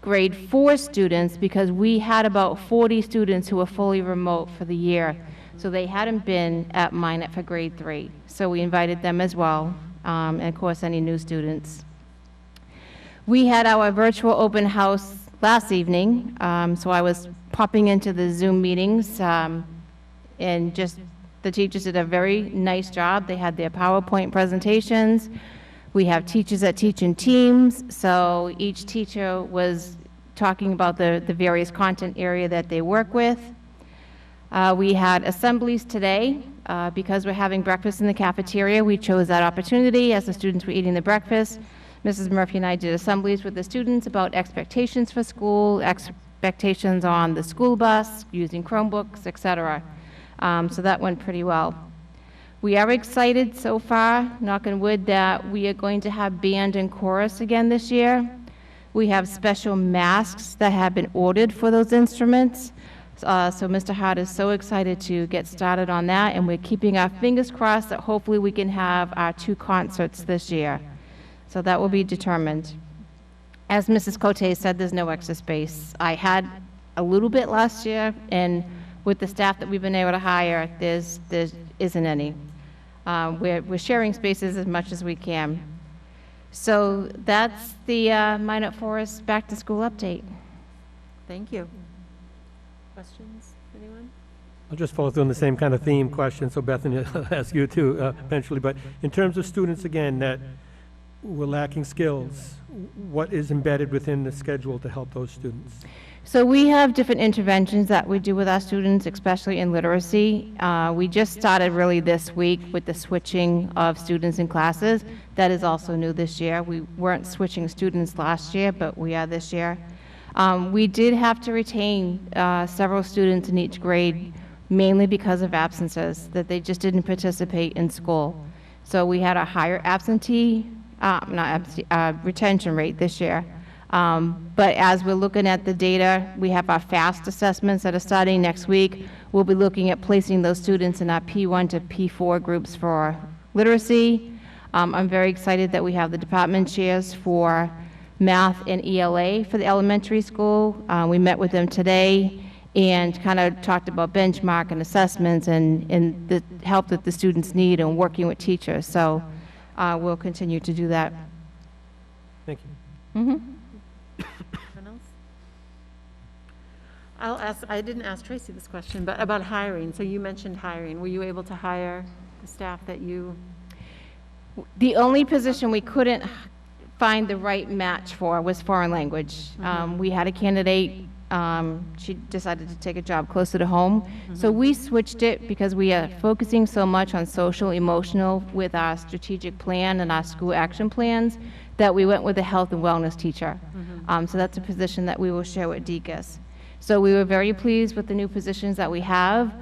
grade 4 students because we had about 40 students who were fully remote for the year. So they hadn't been at Minot for grade 3. So we invited them as well, and of course any new students. We had our virtual open house last evening, so I was popping into the Zoom meetings, and just the teachers did a very nice job. They had their PowerPoint presentations. We have teachers that teach in teams, so each teacher was talking about the various content area that they work with. We had assemblies today. Because we're having breakfast in the cafeteria, we chose that opportunity as the students were eating the breakfast. Mrs. Murphy and I did assemblies with the students about expectations for school, expectations on the school bus, using Chromebooks, etc. So that went pretty well. We are excited so far, knock on wood, that we are going to have band and chorus again this year. We have special masks that have been ordered for those instruments. So Mr. Hart is so excited to get started on that, and we're keeping our fingers crossed that hopefully we can have our 2 concerts this year. So that will be determined. As Mrs. Cote said, there's no extra space. I had a little bit last year, and with the staff that we've been able to hire, there isn't any. We're sharing spaces as much as we can. So that's the Minot Forest Back to School update. Thank you. Questions, anyone? I'll just follow through on the same kind of theme question, so Bethany, I'll ask you too eventually. But in terms of students, again, that were lacking skills, what is embedded within the schedule to help those students? So we have different interventions that we do with our students, especially in literacy. We just started really this week with the switching of students in classes. That is also new this year. We weren't switching students last year, but we are this year. We did have to retain several students in each grade, mainly because of absences, that they just didn't participate in school. So we had a higher retention rate this year. But as we're looking at the data, we have our FAST assessments that are starting next week. We'll be looking at placing those students in our P1 to P4 groups for literacy. I'm very excited that we have the department chairs for math and ELA for the elementary school. We met with them today and kind of talked about benchmark and assessments and the help that the students need and working with teachers. So we'll continue to do that. Thank you. Mm-hmm. I'll ask, I didn't ask Tracy this question, but about hiring. So you mentioned hiring. Were you able to hire the staff that you? The only position we couldn't find the right match for was foreign language. Mm-hmm. We had a candidate, she decided to take a job closer to home. Mm-hmm. So we switched it because we are focusing so much on social, emotional with our strategic plan and our school action plans that we went with a health and wellness teacher. Mm-hmm. So that's a position that we will share with Dicas. So we were very pleased with the new positions that we have.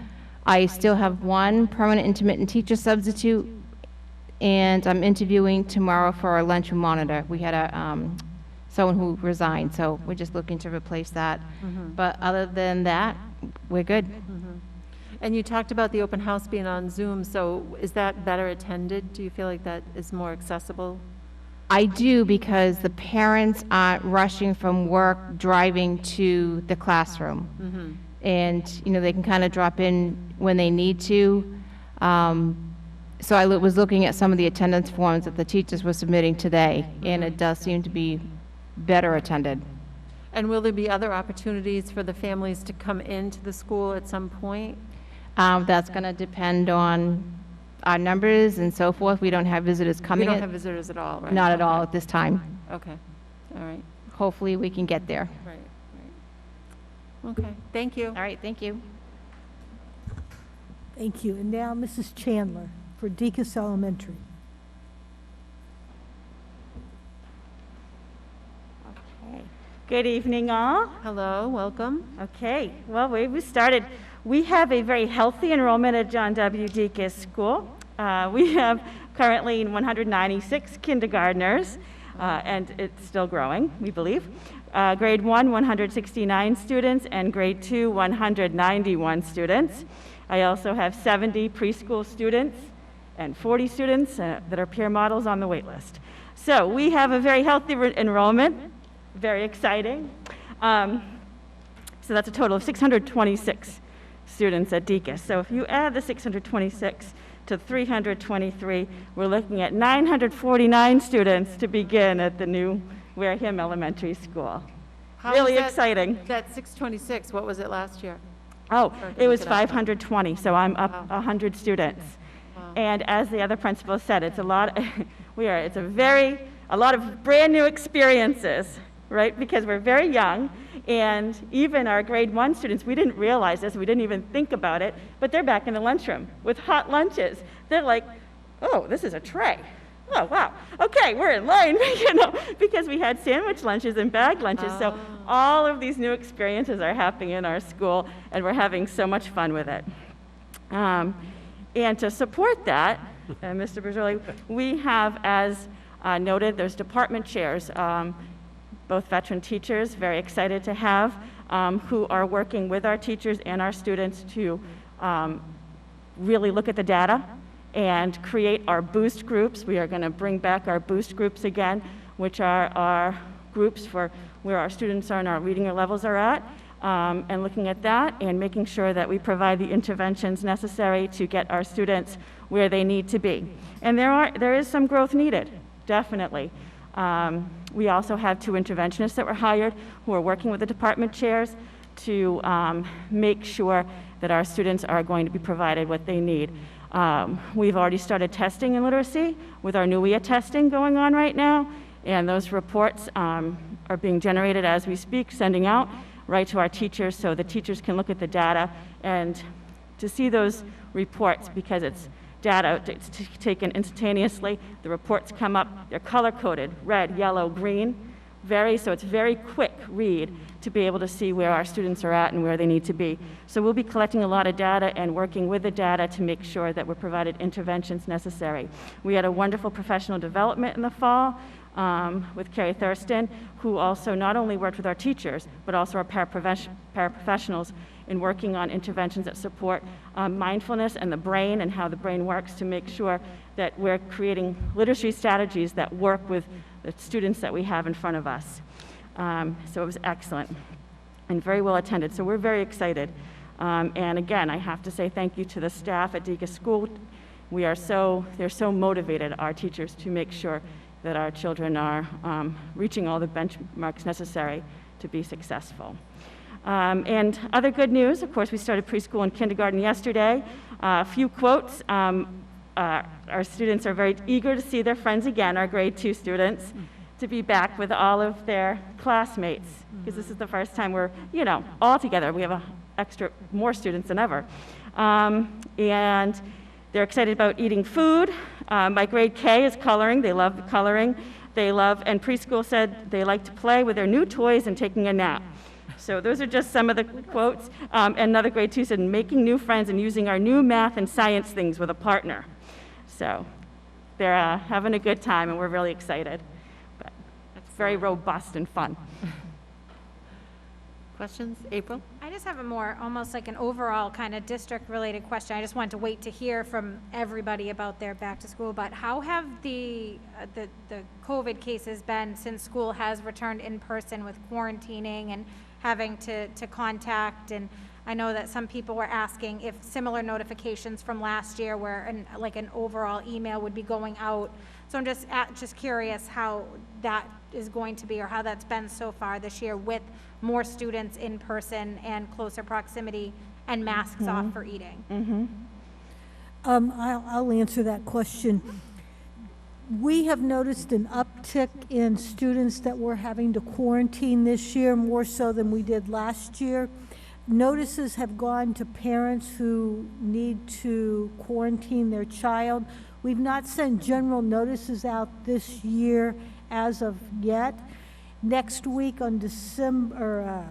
I still have one permanent intermittent teacher substitute, and I'm interviewing tomorrow for our lunchroom monitor. We had someone who resigned, so we're just looking to replace that. Mm-hmm. But other than that, we're good. Mm-hmm. And you talked about the open house being on Zoom, so is that better attended? Do you feel like that is more accessible? I do, because the parents aren't rushing from work, driving to the classroom. Mm-hmm. And, you know, they can kind of drop in when they need to. So I was looking at some of the attendance forms that the teachers were submitting today, and it does seem to be better attended. And will there be other opportunities for the families to come into the school at some point? That's going to depend on our numbers and so forth. We don't have visitors coming. We don't have visitors at all, right? Not at all at this time. Okay, all right. Hopefully we can get there. Right, right. Okay, thank you. All right, thank you. Thank you. And now Mrs. Chandler for Dicas Elementary. Okay. Good evening, all. Hello, welcome. Okay, well, we started. We have a very healthy enrollment at John W. Dicas School. We have currently 196 kindergartners, and it's still growing, we believe. Grade 1, 169 students, and grade 2, 191 students. I also have 70 preschool students and 40 students that are peer models on the wait list. So we have a very healthy enrollment, very exciting. So that's a total of 626 students at Dicas. So if you add the 626 to 323, we're looking at 949 students to begin at the new Wareham Elementary School. Really exciting. That 626, what was it last year? Oh, it was 520, so I'm up 100 students. And as the other principal said, it's a lot, it's a lot of brand new experiences, right? Because we're very young, and even our grade 1 students, we didn't realize this, we didn't even think about it, but they're back in the lunchroom with hot lunches. They're like, oh, this is a tray. Oh, wow. Okay, we're in line, because we had sandwich lunches and bag lunches. So all of these new experiences are happening in our school, and we're having so much fun with it. And to support that, Mr. Bergerli, we have, as noted, there's department chairs, both veteran teachers, very excited to have, who are working with our teachers and our students to really look at the data and create our boost groups. We are going to bring back our boost groups again, which are our groups for where our students are and our reading levels are at, and looking at that and making sure that we provide the interventions necessary to get our students where they need to be. And there is some growth needed, definitely. We also have 2 interventionists that were hired who are working with the department chairs to make sure that our students are going to be provided what they need. We've already started testing in literacy with our NUIA testing going on right now, and those reports are being generated as we speak, sending out right to our teachers so the teachers can look at the data and to see those reports, because it's data, it's taken instantaneously. The reports come up, they're color-coded, red, yellow, green, so it's very quick read to be able to see where our students are at and where they need to be. So we'll be collecting a lot of data and working with the data to make sure that we're provided interventions necessary. We had a wonderful professional development in the fall with Carrie Thurston, who also not only worked with our teachers, but also our paraprofessionals in working on interventions that support mindfulness and the brain and how the brain works, to make sure that we're creating literacy strategies that work with the students that we have in front of us. So it was excellent and very well attended. So we're very excited. And again, I have to say thank you to the staff at Dicas School. They're so motivated, our teachers, to make sure that our children are reaching all the benchmarks necessary to be successful. And other good news, of course, we started preschool and kindergarten yesterday. A few quotes. Our students are very eager to see their friends again, our grade 2 students, to be back with all of their classmates, because this is the first time we're, all together. We have more students than ever. And they're excited about eating food. My grade K is coloring. They love coloring. And preschool said they like to play with their new toys and taking a nap. So those are just some of the quotes. And another grade 2 said, making new friends and using our new math and science things with a partner. So they're having a good time, and we're really excited. But it's very robust and fun. Questions? April? I just have almost like an overall kind of district-related question. I just wanted to wait to hear from everybody about their back to school, but how have the COVID cases been since school has returned in person with quarantining and having to contact? And I know that some people were asking if similar notifications from last year where an overall email would be going out. So I'm just curious how that is going to be, or how that's been so far this year with more students in person and closer proximity and masks off for eating. I'll answer that question. We have noticed an uptick in students that we're having to quarantine this year, more so than we did last year. Notices have gone to parents who need to quarantine their child. We've not sent general notices out this year as of yet. Next week on September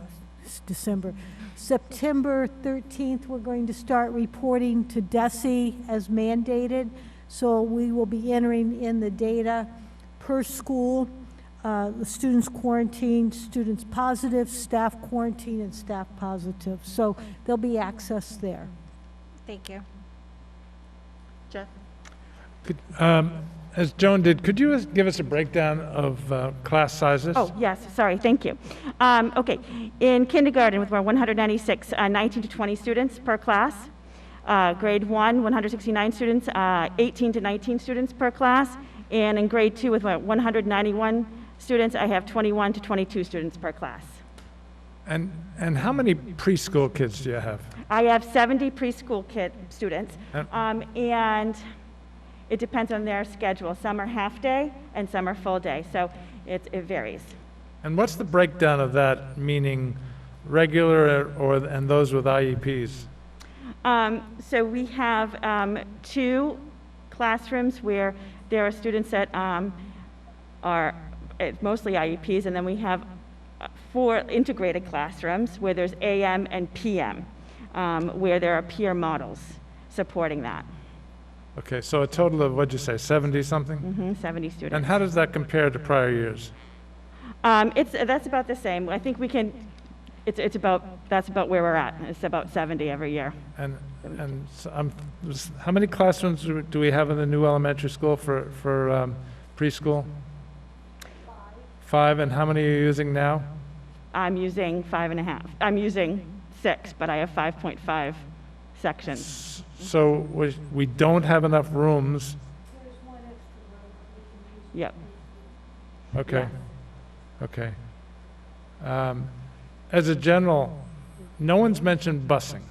13th, we're going to start reporting to DESE as mandated. So we will be entering in the data per school, the students quarantined, students positive, staff quarantined, and staff positive. So there'll be access there. Thank you. Jeff? As Joan did, could you give us a breakdown of class sizes? Oh, yes, sorry, thank you. Okay, in kindergarten, with our 196, 19 to 20 students per class. Grade 1, 169 students, 18 to 19 students per class. And in grade 2, with 191 students, I have 21 to 22 students per class. And how many preschool kids do you have? I have 70 preschool students, And- and it depends on their schedule. Some are half-day and some are full-day, so it varies. And what's the breakdown of that, meaning regular and those with IEPs? So we have 2 classrooms where there are students that are mostly IEPs, and then we have 4 integrated classrooms where there's AM and PM, where there are peer models supporting that. Okay, so a total of, what'd you say, 70-something? 70 students. And how does that compare to prior years? That's about the same. I think we can, that's about where we're at. It's about 70 every year. And so how many classrooms do we have in the new elementary school for preschool? 5, and how many are you using now? I'm using 5.5. I'm using 6, but I have 5.5 sections. So we don't have enough rooms. Yep. Okay. Okay. As a general, no one's mentioned busing.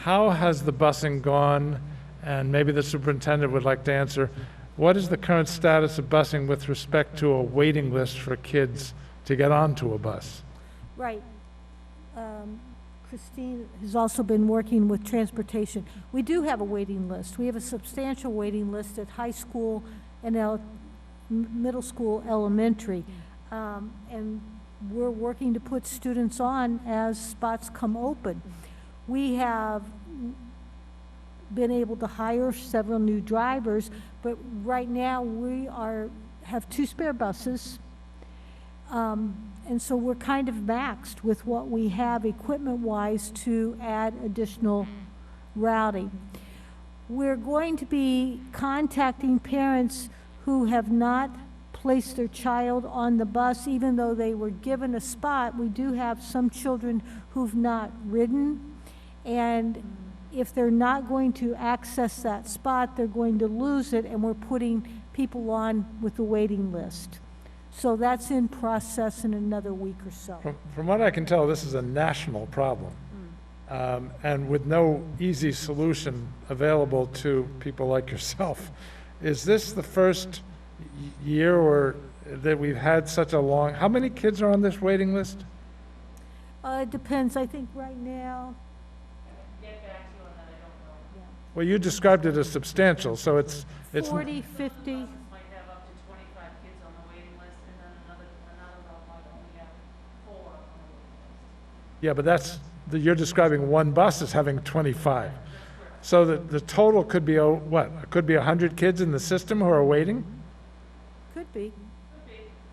How has the busing gone? And maybe the superintendent would like to answer. What is the current status of busing with respect to a waiting list for kids to get onto a bus? Right. Christine has also been working with transportation. We do have a waiting list. We have a substantial waiting list at high school and middle school, elementary. And we're working to put students on as spots come open. We have been able to hire several new drivers, but right now we have 2 spare buses. And so we're kind of maxed with what we have equipment-wise to add additional routing. We're going to be contacting parents who have not placed their child on the bus, even though they were given a spot. We do have some children who've not ridden, and if they're not going to access that spot, they're going to lose it, and we're putting people on with the waiting list. So that's in process in another week or so. From what I can tell, this is a national problem. And with no easy solution available to people like yourself. Is this the first year that we've had such a long, how many kids are on this waiting list? It depends. I think right now, Well, you described it as substantial, so it's 40, 50. Might have up to 25 kids on the waiting list, and then another row might only have 4 on the waiting list. Yeah, but you're describing one bus as having 25. So the total could be, what? Could be 100 kids in the system who are waiting? Could be.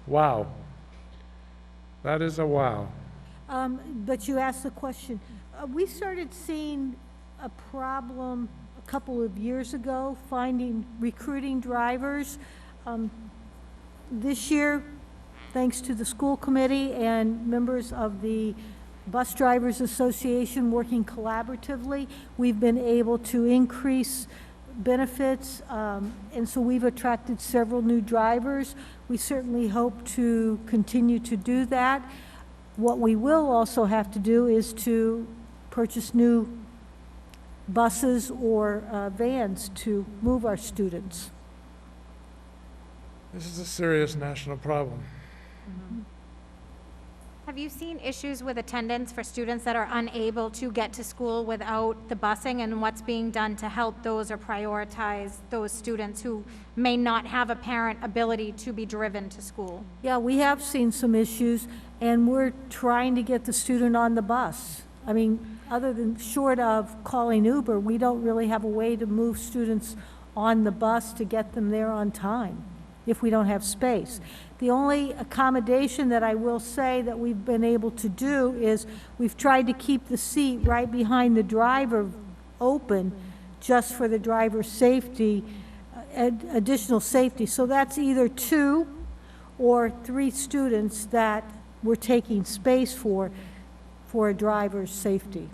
Wow. That is a wow. But you asked the question. We started seeing a problem a couple of years ago, recruiting drivers. This year, thanks to the school committee and members of the Bus Drivers Association working collaboratively, we've been able to increase benefits, and so we've attracted several new drivers. We certainly hope to continue to do that. What we will also have to do is to purchase new buses or vans to move our students. This is a serious national problem. Have you seen issues with attendance for students that are unable to get to school without the busing, and what's being done to help those or prioritize those students who may not have a parent ability to be driven to school? Yeah, we have seen some issues, and we're trying to get the student on the bus. I mean, other than short of calling Uber, we don't really have a way to move students on the bus to get them there on time if we don't have space. The only accommodation that I will say that we've been able to do is we've tried to keep the seat right behind the driver open just for the driver's safety, additional safety. So that's either 2 or 3 students that we're taking space for a driver's safety.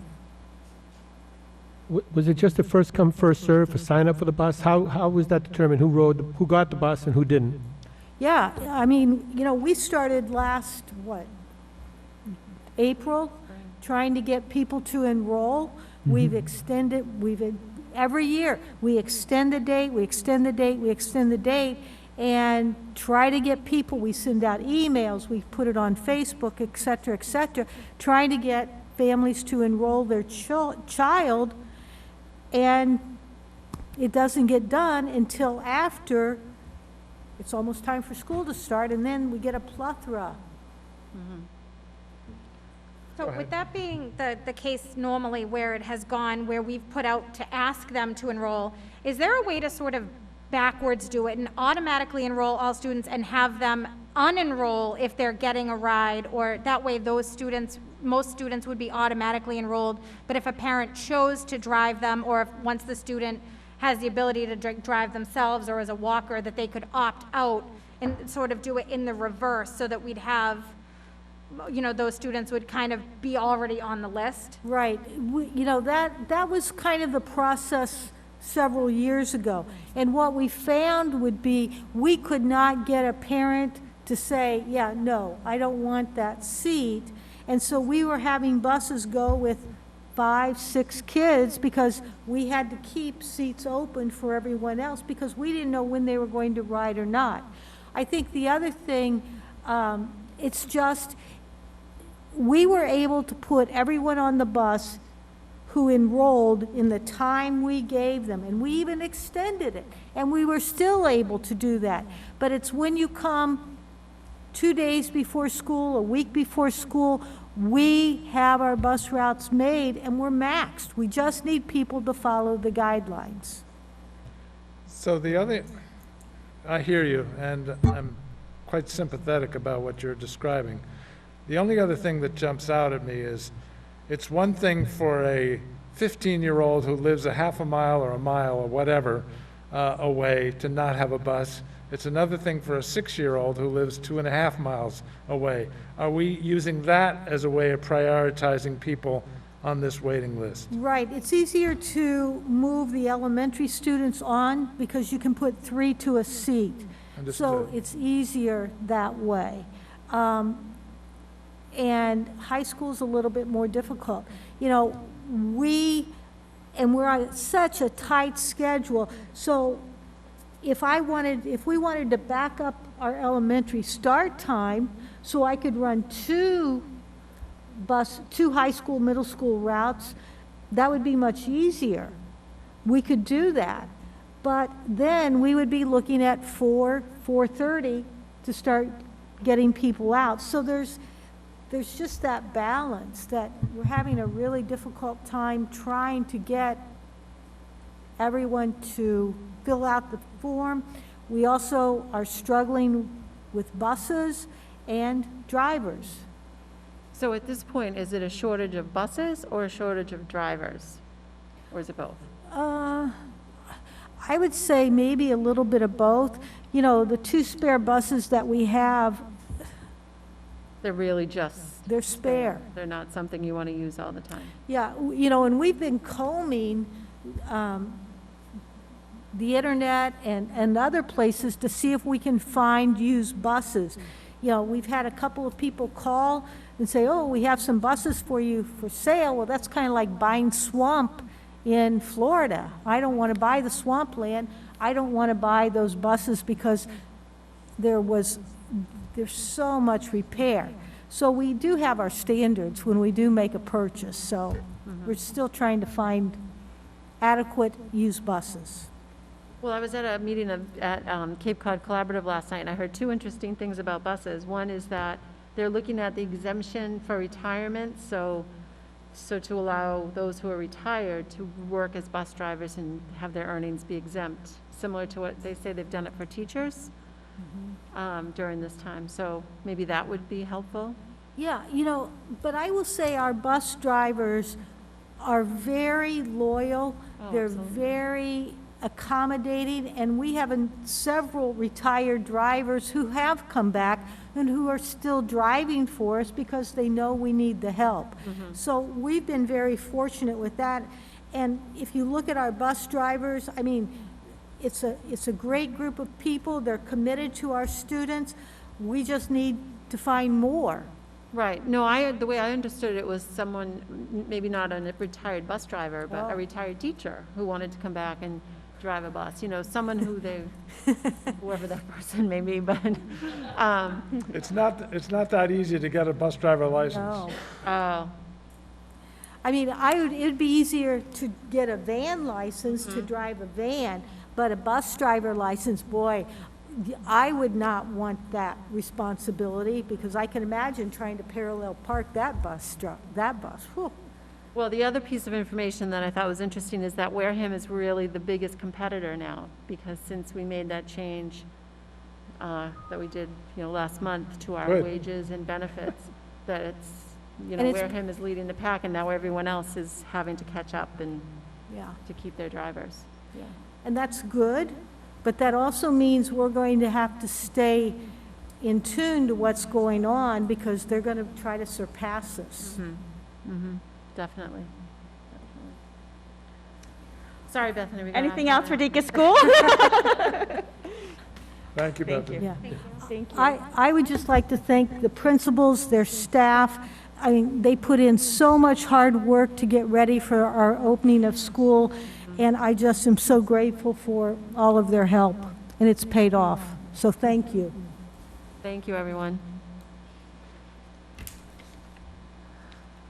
Was it just a first come, first serve for sign up for the bus? How was that determined? Who got the bus and who didn't? Yeah, I mean, you know, we started last, April, trying to get people to enroll. We've extended, every year, we extend the date, we extend the date, we extend the date, and try to get people. We send out emails, we put it on Facebook, et cetera, trying to get families to enroll their child, and it doesn't get done until after it's almost time for school to start, and then we get a plethora. So with that being the case normally where it has gone, where we've put out to ask them to enroll, is there a way to sort of backwards do it and automatically enroll all students and have them unenroll if they're getting a ride, or that way those students, most students would be automatically enrolled, but if a parent chose to drive them, or if once the student has the ability to drive themselves or as a walker, that they could opt out and sort of do it in the reverse so that we'd have, you know, those students would kind of be already on the list? Right. You know, that was kind of the process several years ago. And what we found would be we could not get a parent to say, yeah, no, I don't want that seat. And so we were having buses go with 5, 6 kids because we had to keep seats open for everyone else because we didn't know when they were going to ride or not. I think the other thing, it's just, we were able to put everyone on the bus who enrolled in the time we gave them, and we even extended it, and we were still able to do that. But it's when you come 2 days before school, a week before school, we have our bus routes made and we're maxed. We just need people to follow the guidelines. So I hear you, and I'm quite sympathetic about what you're describing. The only other thing that jumps out at me is it's one thing for a 15-year-old who lives a half a mile or a mile or whatever away to not have a bus. It's another thing for a 6-year-old who lives 2.5 miles away. Are we using that as a way of prioritizing people on this waiting list? Right. It's easier to move the elementary students on because you can put 3 to a seat. Understood. So it's easier that way. And high school's a little bit more difficult. You know, we're on such a tight schedule, so if we wanted to back up our elementary start time so I could run 2 high school, middle school routes, that would be much easier. We could do that. But then we would be looking at 4:30 to start getting people out. So there's just that balance that we're having a really difficult time trying to get everyone to fill out the form. We also are struggling with buses and drivers. So at this point, is it a shortage of buses or a shortage of drivers? Or is it both? I would say maybe a little bit of both. You know, the 2 spare buses that we have, They're really just they're spare. They're not something you want to use all the time. Yeah, you know, and we've been combing the internet and other places to see if we can find used buses. You know, we've had a couple of people call and say, oh, we have some buses for you for sale. Well, that's kind of like buying swamp in Florida. I don't want to buy the swampland. I don't want to buy those buses because there's so much repair. So we do have our standards when we do make a purchase. So we're still trying to find adequate used buses. Well, I was at a meeting at Cape Cod Collaborative last night, and I heard 2 interesting things about buses. One is that they're looking at the exemption for retirement, so to allow those who are retired to work as bus drivers and have their earnings be exempt. similar to what they say they've done it for teachers during this time. So maybe that would be helpful. Yeah, but I will say our bus drivers are very loyal. They're very accommodating, and we have several retired drivers who have come back and who are still driving for us because they know we need the help. So we've been very fortunate with that. And if you look at our bus drivers, I mean, it's a great group of people. They're committed to our students. We just need to find more. Right. No, the way I understood it was someone, maybe not a retired bus driver, but a retired teacher who wanted to come back and drive a bus. Someone who whoever that person may be, but. It's not that easy to get a bus driver license. Oh. I mean, it'd be easier to get a van license to drive a van, but a bus driver license, boy, I would not want that responsibility because I can imagine trying to parallel park that bus. Whew. Well, the other piece of information that I thought was interesting is that Wareham is really the biggest competitor now, because since we made that change that we did, last month to our wages and benefits, that it's, Wareham is leading the pack, and now everyone else is having to catch up and to keep their drivers. Yeah. And that's good, but that also means we're going to have to stay in tune to what's going on because they're going to try to surpass us. Definitely. Sorry, Bethany. Anything else for Dicas School? Thank you, Bethany. Yeah. Thank you. I would just like to thank the principals, their staff. I mean, they put in so much hard work to get ready for our opening of school, and I just am so grateful for all of their help, and it's paid off. So thank you. Thank you, everyone.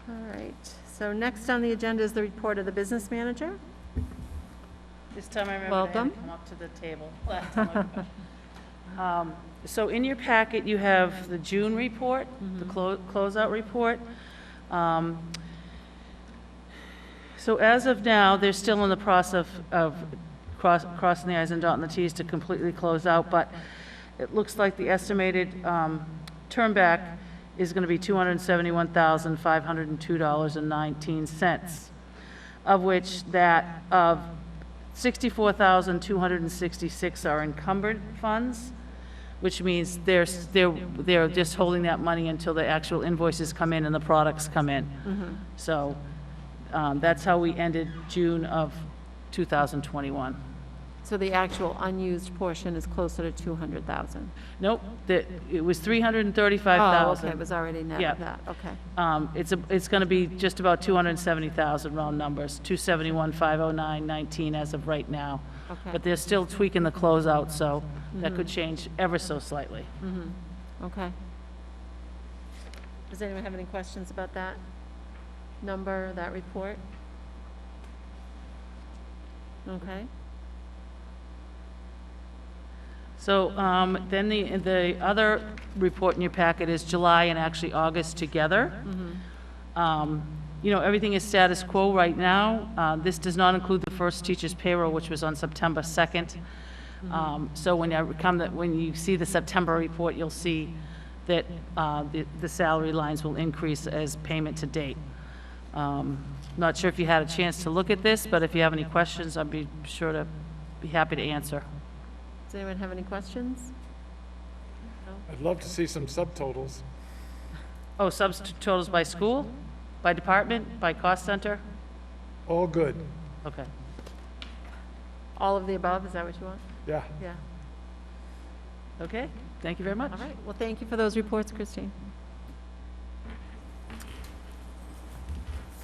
All right. So next on the agenda is the report of the business manager. This time I remember Welcome. to come up to the table. Last time so in your packet, you have the June report, the closeout report. So as of now, they're still in the process of crossing the i's and dotting the t's to completely close out, but it looks like the estimated turn back is going to be $271,502.19, of which that of $64,266 are encumbered funds, which means they're just holding that money until the actual invoices come in and the products come in. So that's how we ended June of 2021. So the actual unused portion is closer to 200,000. Nope, it was 335,000. Oh, okay, it was already net of that, okay. It's going to be just about 270,000 round numbers, 271,509.19 as of right now. Okay. But they're still tweaking the closeout, so that could change ever so slightly. Okay. Does anyone have any questions about that number, that report? Okay. So then the other report in your packet is July and actually August together. Everything is status quo right now. This does not include the first teacher's payroll, which was on September 2nd. So when you see the September report, you'll see that the salary lines will increase as payment to date. Not sure if you had a chance to look at this, but if you have any questions, I'd be sure to be happy to answer. Does anyone have any questions? No? I'd love to see some subtotals. Oh, subtotals by school, by department, by cost center? All good. Okay. All of the above, is that what you want? Yeah. Yeah. Okay, thank you very much. All right, well, thank you for those reports, Christine.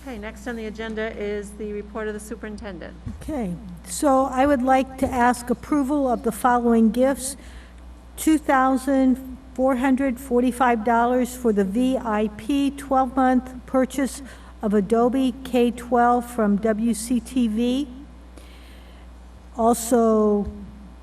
Okay, next on the agenda is the report of the superintendent. Okay, so I would like to ask approval of the following gifts. $2,445 for the VIP 12-month purchase of Adobe K-12 from WCTV. Also,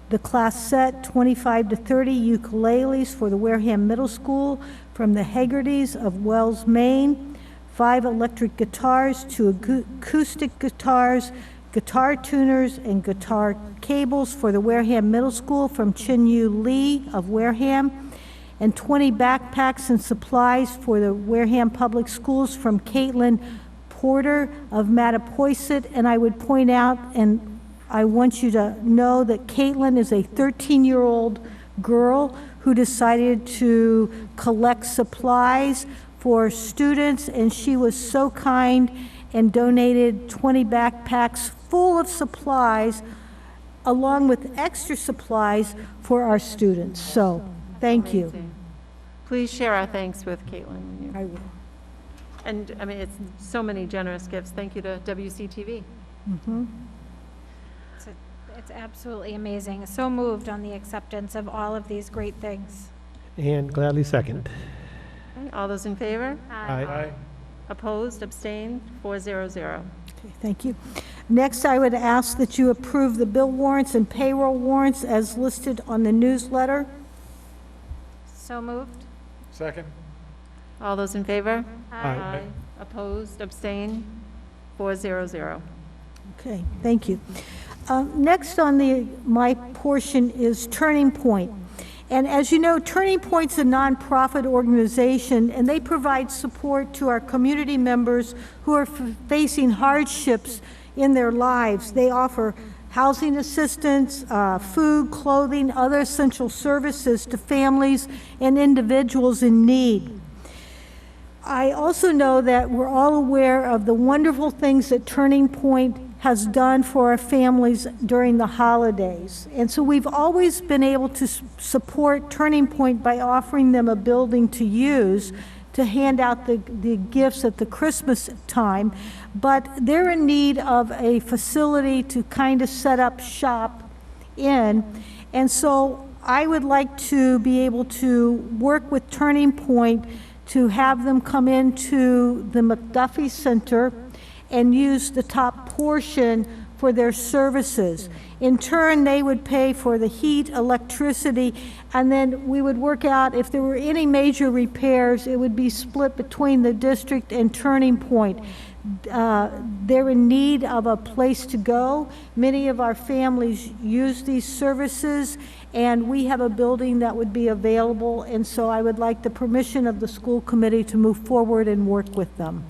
the class set 25 to 30 ukuleles for the Wareham Middle School from the Haggertys of Wells, Maine. 5 electric guitars, 2 acoustic guitars, guitar tuners and guitar cables for the Wareham Middle School from Chin-Yu Lee of Wareham, and 20 backpacks and supplies for the Wareham Public Schools from Caitlin Porter of Mattapoisett. And I would point out, and I want you to know that Caitlin is a 13-year-old girl who decided to collect supplies for students, and she was so kind and donated 20 backpacks full of supplies, along with extra supplies for our students. So, thank you. Amazing. Please share our thanks with Caitlin. when you- I will. And, I mean, it's so many generous gifts. Thank you to WCTV. It's absolutely amazing. So moved on the acceptance of all of these great things. And gladly second. Okay, all those in favor? Aye. Opposed, abstained, 400. Okay, thank you. Next, I would ask that you approve the bill warrants and payroll warrants as listed on the newsletter. So moved. Second? All those in favor? Aye. Opposed, abstained, 400. Okay, thank you. Next on my portion is Turning Point. And as you know, Turning Point's a nonprofit organization, and they provide support to our community members who are facing hardships in their lives. They offer housing assistance, food, clothing, other essential services to families and individuals in need. I also know that we're all aware of the wonderful things that Turning Point has done for our families during the holidays. And so we've always been able to support Turning Point by offering them a building to use to hand out the gifts at the Christmas time. But they're in need of a facility to kind of set up shop in. And so I would like to be able to work with Turning Point to have them come into the McDuffie Center and use the top portion for their services. In turn, they would pay for the heat, electricity, and then we would work out if there were any major repairs, it would be split between the district and Turning Point. They're in need of a place to go. Many of our families use these services, and we have a building that would be available, and so I would like the permission of the school committee to move forward and work with them.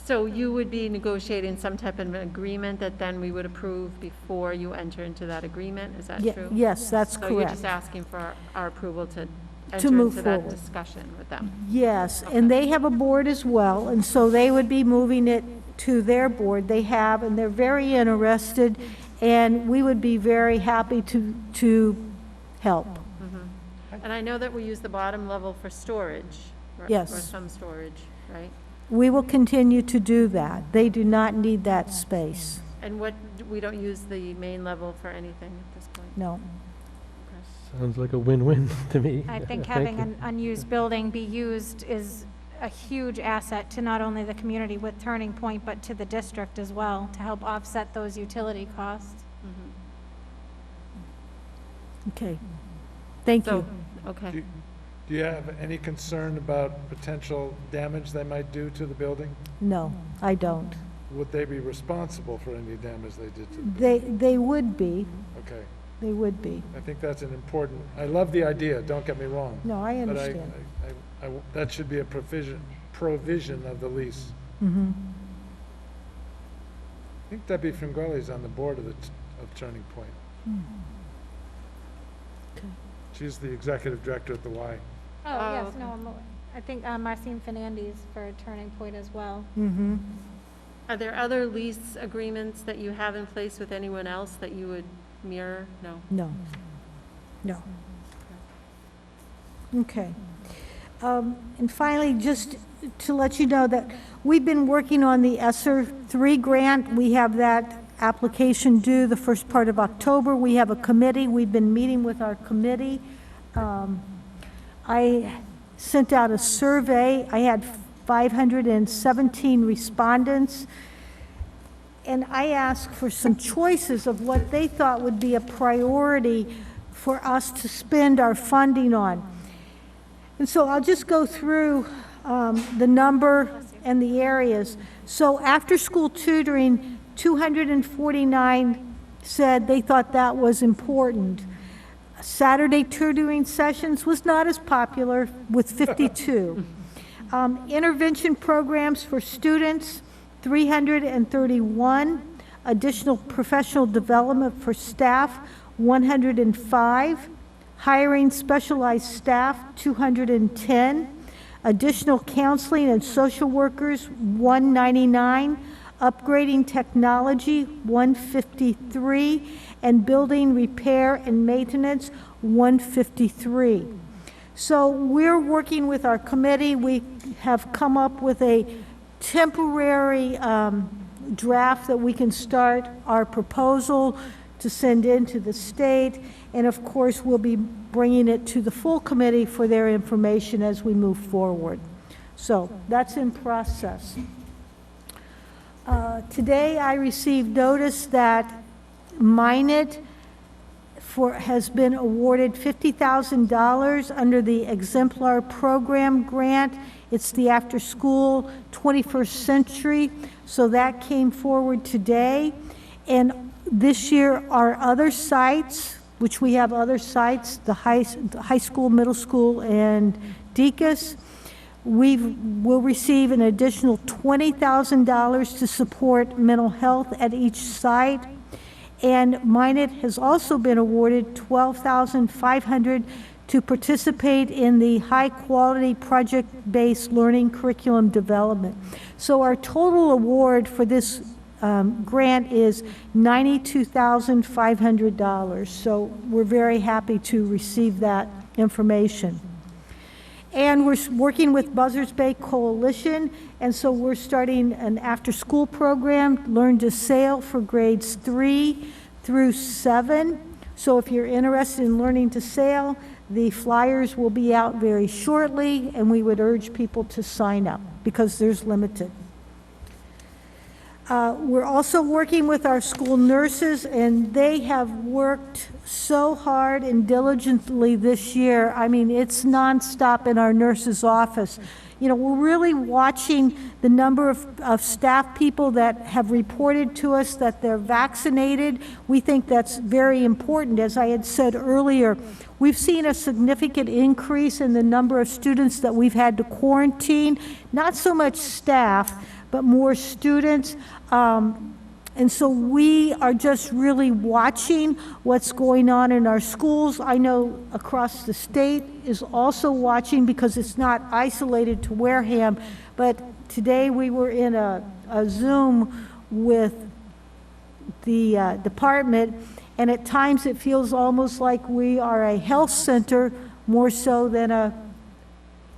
So you would be negotiating some type of an agreement that then we would approve before you enter into that agreement? Is that true? Yes, that's So you're correct. just asking for our approval to enter move into that forward. discussion with them? Yes, and they have a board as well, and so they would be moving it to their board. They have, and they're very interested, and we would be very happy to help. And I know that we use the bottom level for storage. Yes. Or some storage, right? We will continue to do that. They do not need that space. And we don't use the main level for anything at this point? No. Sounds like a win-win to me. I think Thank having you. an unused building be used is a huge asset to not only the community with Turning Point, but to the district as well, to help offset those utility costs. Okay. Thank you. Okay. Do you have any concern about potential damage they might do to the building? No, I don't. Would they be responsible for any damage they did to the building? They would be. Okay. They would be. I think that's an important, I love the idea, don't get me wrong. No, I But understand. that should be a provision of the lease. I think Debbie Fringolli's on the board of Turning Point. Okay. She's the executive director at the Y. Oh, yes, no, I think Marcine Fernandez for Turning Point as well. Are there other lease agreements that you have in place with anyone else that you would mirror? No? No. No. Okay. And finally, just to let you know that we've been working on the ESSER 3 grant. We have that application due the first part of October. We have a committee. We've been meeting with our committee. I sent out a survey. I had 517 respondents. And I asked for some choices of what they thought would be a priority for us to spend our funding on. And so I'll just go through the number and the areas. So after-school tutoring, 249 said they thought that was important. Saturday tutoring sessions was not as popular with 52. Intervention programs for students, 331. Additional professional development for staff, 105. Hiring specialized staff, 210. Additional counseling and social workers, 199. Upgrading technology, 153. And building repair and maintenance, 153. So we're working with our committee. We have come up with a temporary draft that we can start our proposal to send into the state. And of course, we'll be bringing it to the full committee for their information as we move forward. So that's in process. Today I received notice that Minot has been awarded $50,000 under the Exemplar Program Grant. It's the after-school 21st century, so that came forward today. And this year, our other sites, which we have other sites, the high school, middle school, and Dicas, will receive an additional $20,000 to support mental health at each site. And Minot has also been awarded $12,500 to participate in the high-quality project-based learning curriculum development. So our total award for this grant is $92,500. So we're very happy to receive that information. And we're working with Buzzards Bay Coalition, and so we're starting an after-school program, Learn to Sail, for grades 3 through 7. So if you're interested in learning to sail, the flyers will be out very shortly, and we would urge people to sign up because there's limited. We're also working with our school nurses, and they have worked so hard and diligently this year. I mean, it's nonstop in our nurses' office. You know, we're really watching the number of staff people that have reported to us that they're vaccinated. We think that's very important. As I had said earlier, we've seen a significant increase in the number of students that we've had to quarantine, not so much staff, but more students. And so we are just really watching what's going on in our schools. I know across the state is also watching because it's not isolated to Wareham, but today we were in a Zoom with the department, and at times it feels almost like we are a health center more so than a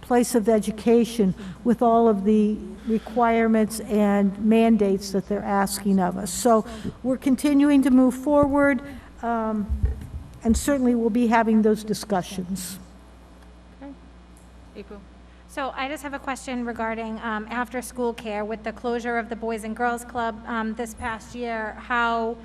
place of education with all of the requirements and mandates that they're asking of us. So we're continuing to move forward, and certainly we'll be having those discussions. Okay. April. So I just have a question regarding after-school care. With the closure of the Boys and Girls Club this past year, how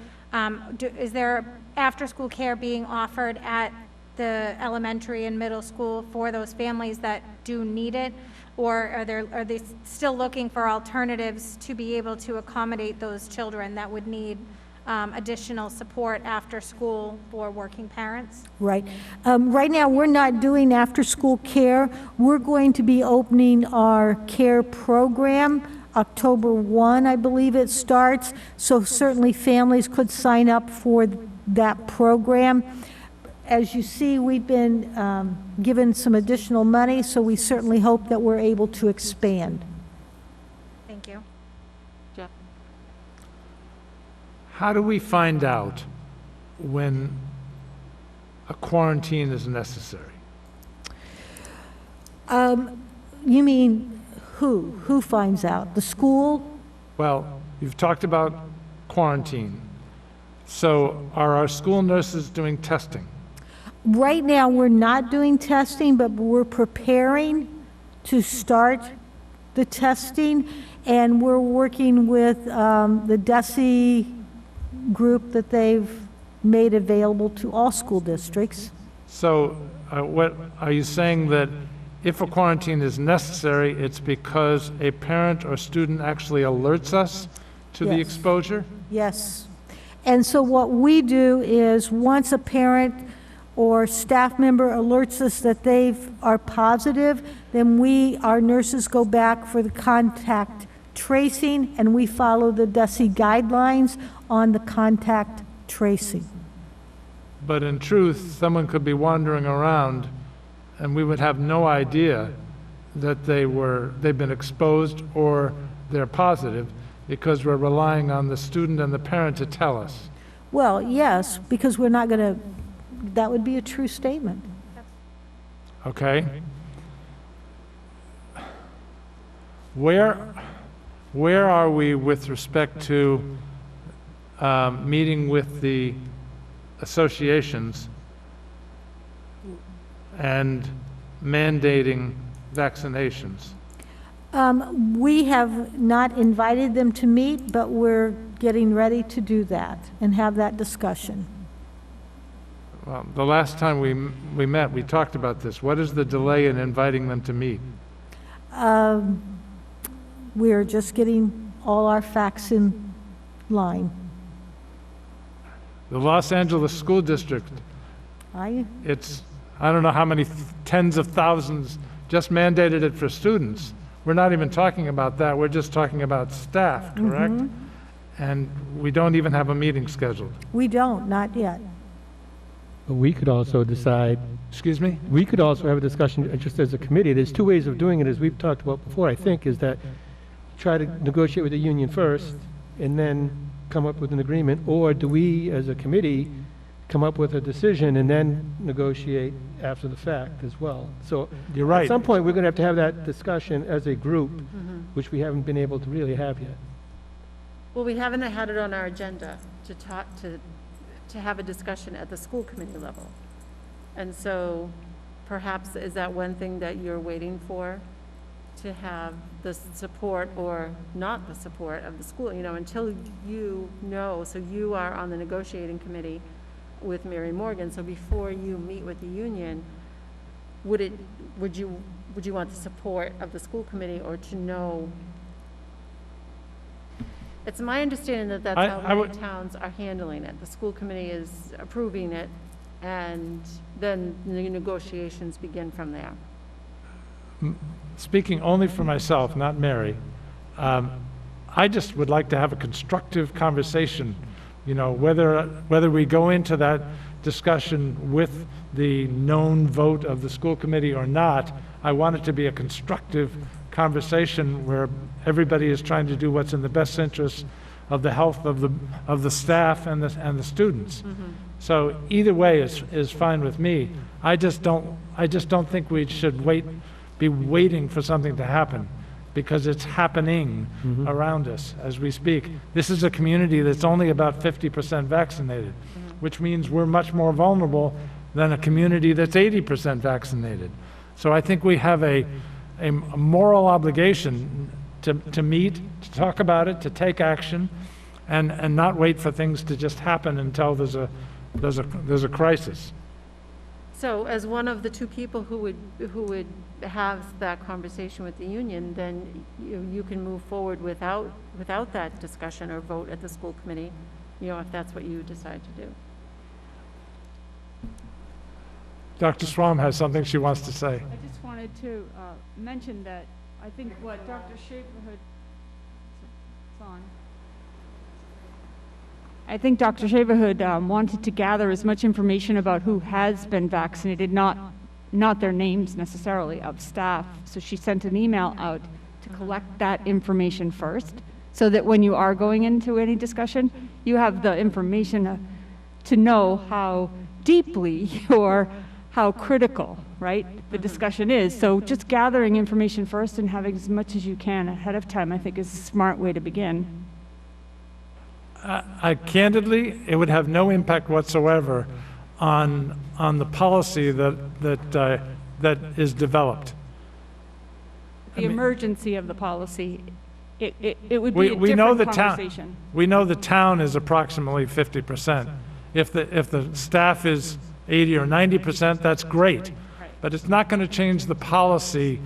is there after-school care being offered at the elementary and middle school for those families that do need it? Or are they still looking for alternatives to be able to accommodate those children that would need additional support after school for working parents? Right. Right now, we're not doing after-school care. We're going to be opening our care program October 1, I believe it starts. So certainly families could sign up for that program. As you see, we've been given some additional money, so we certainly hope that we're able to expand. Thank you. Jeff? How do we find out when a quarantine is necessary? You mean who? Who finds out? The school? Well, you've talked about quarantine. So are our school nurses doing testing? Right now, we're not doing testing, but we're preparing to start the testing, and we're working with the DESE group that they've made available to all school districts. So what are you saying, that if a quarantine is necessary, it's because a parent or student actually alerts us to the Yes. exposure? Yes. And so what we do is, once a parent or staff member alerts us that they are positive, then our nurses go back for the contact tracing, and we follow the DESE guidelines on the contact tracing. But in truth, someone could be wandering around and we would have no idea that they've been exposed or they're positive, because we're relying on the student and the parent to tell us. Well, yes, because we're not going to, that would be a true statement. Okay? Where are we with respect to meeting with the associations and mandating vaccinations? We have not invited them to meet, but we're getting ready to do that and have that discussion. Well, the last time we met, we talked about this. What is the delay in inviting them to meet? We're just getting all our facts in line. The Los Angeles School District, I don't know how many tens of thousands just mandated it for students. We're not even talking about that. We're just talking about staff, correct? Mm-hmm. And we don't even have a meeting scheduled. We don't, not yet. But we could also decide. Excuse me? We could also have a discussion just as a committee. There's two ways of doing it, as we've talked about before, I think, is that try to negotiate with the union first and then come up with an agreement, or do we, as a committee, come up with a decision and then negotiate after the fact as well? So you're right. At some point, we're going to have that discussion as a group, which we haven't been able to really have yet. Well, we haven't had it on our agenda to talk to have a discussion at the school committee level. And so perhaps is that one thing that you're waiting for, to have the support or not the support of the school, until you know, so you are on the negotiating committee with Mary Morgan, so before you meet with the union, would you want the support of the school committee, or to know? It's my understanding that that's how many towns are handling it. The school committee is approving it, and then the negotiations begin from there. Speaking only for myself, not Mary, I just would like to have a constructive conversation. Whether we go into that discussion with the known vote of the school committee or not, I want it to be a constructive conversation where everybody is trying to do what's in the best interest of the health of the staff and the students. Mm-hmm. So either way is fine with me. I just don't think we should be waiting for something to happen, because it's happening around us as we speak. This is a community that's only about 50% vaccinated, which means we're much more vulnerable than a community that's 80% vaccinated. So I think we have a moral obligation to meet, to talk about it, to take action, and not wait for things to just happen until there's a crisis. So as one of the two people who would have that conversation with the union, then you can move forward without that discussion or vote at the school committee, if that's what you decide to do. Dr. Swam has something she wants to say. I just wanted to mention that I think what Dr. Shaverhood, it's on. I think Dr. Shaverhood wanted to gather as much information about who has been vaccinated, not their names necessarily of staff. So she sent an email out to collect that information first, so that when you are going into any discussion, you have the information to know how deeply or how critical, right, the discussion is. So just gathering information first and having as much as you can ahead of time, I think, is a smart way to begin. Candidly, it would have no impact whatsoever on the policy that is developed. The emergency of the policy, it would be a different conversation. We know the town is approximately 50%. If the staff is 80 or 90%, that's great. But it's not going to change the policy,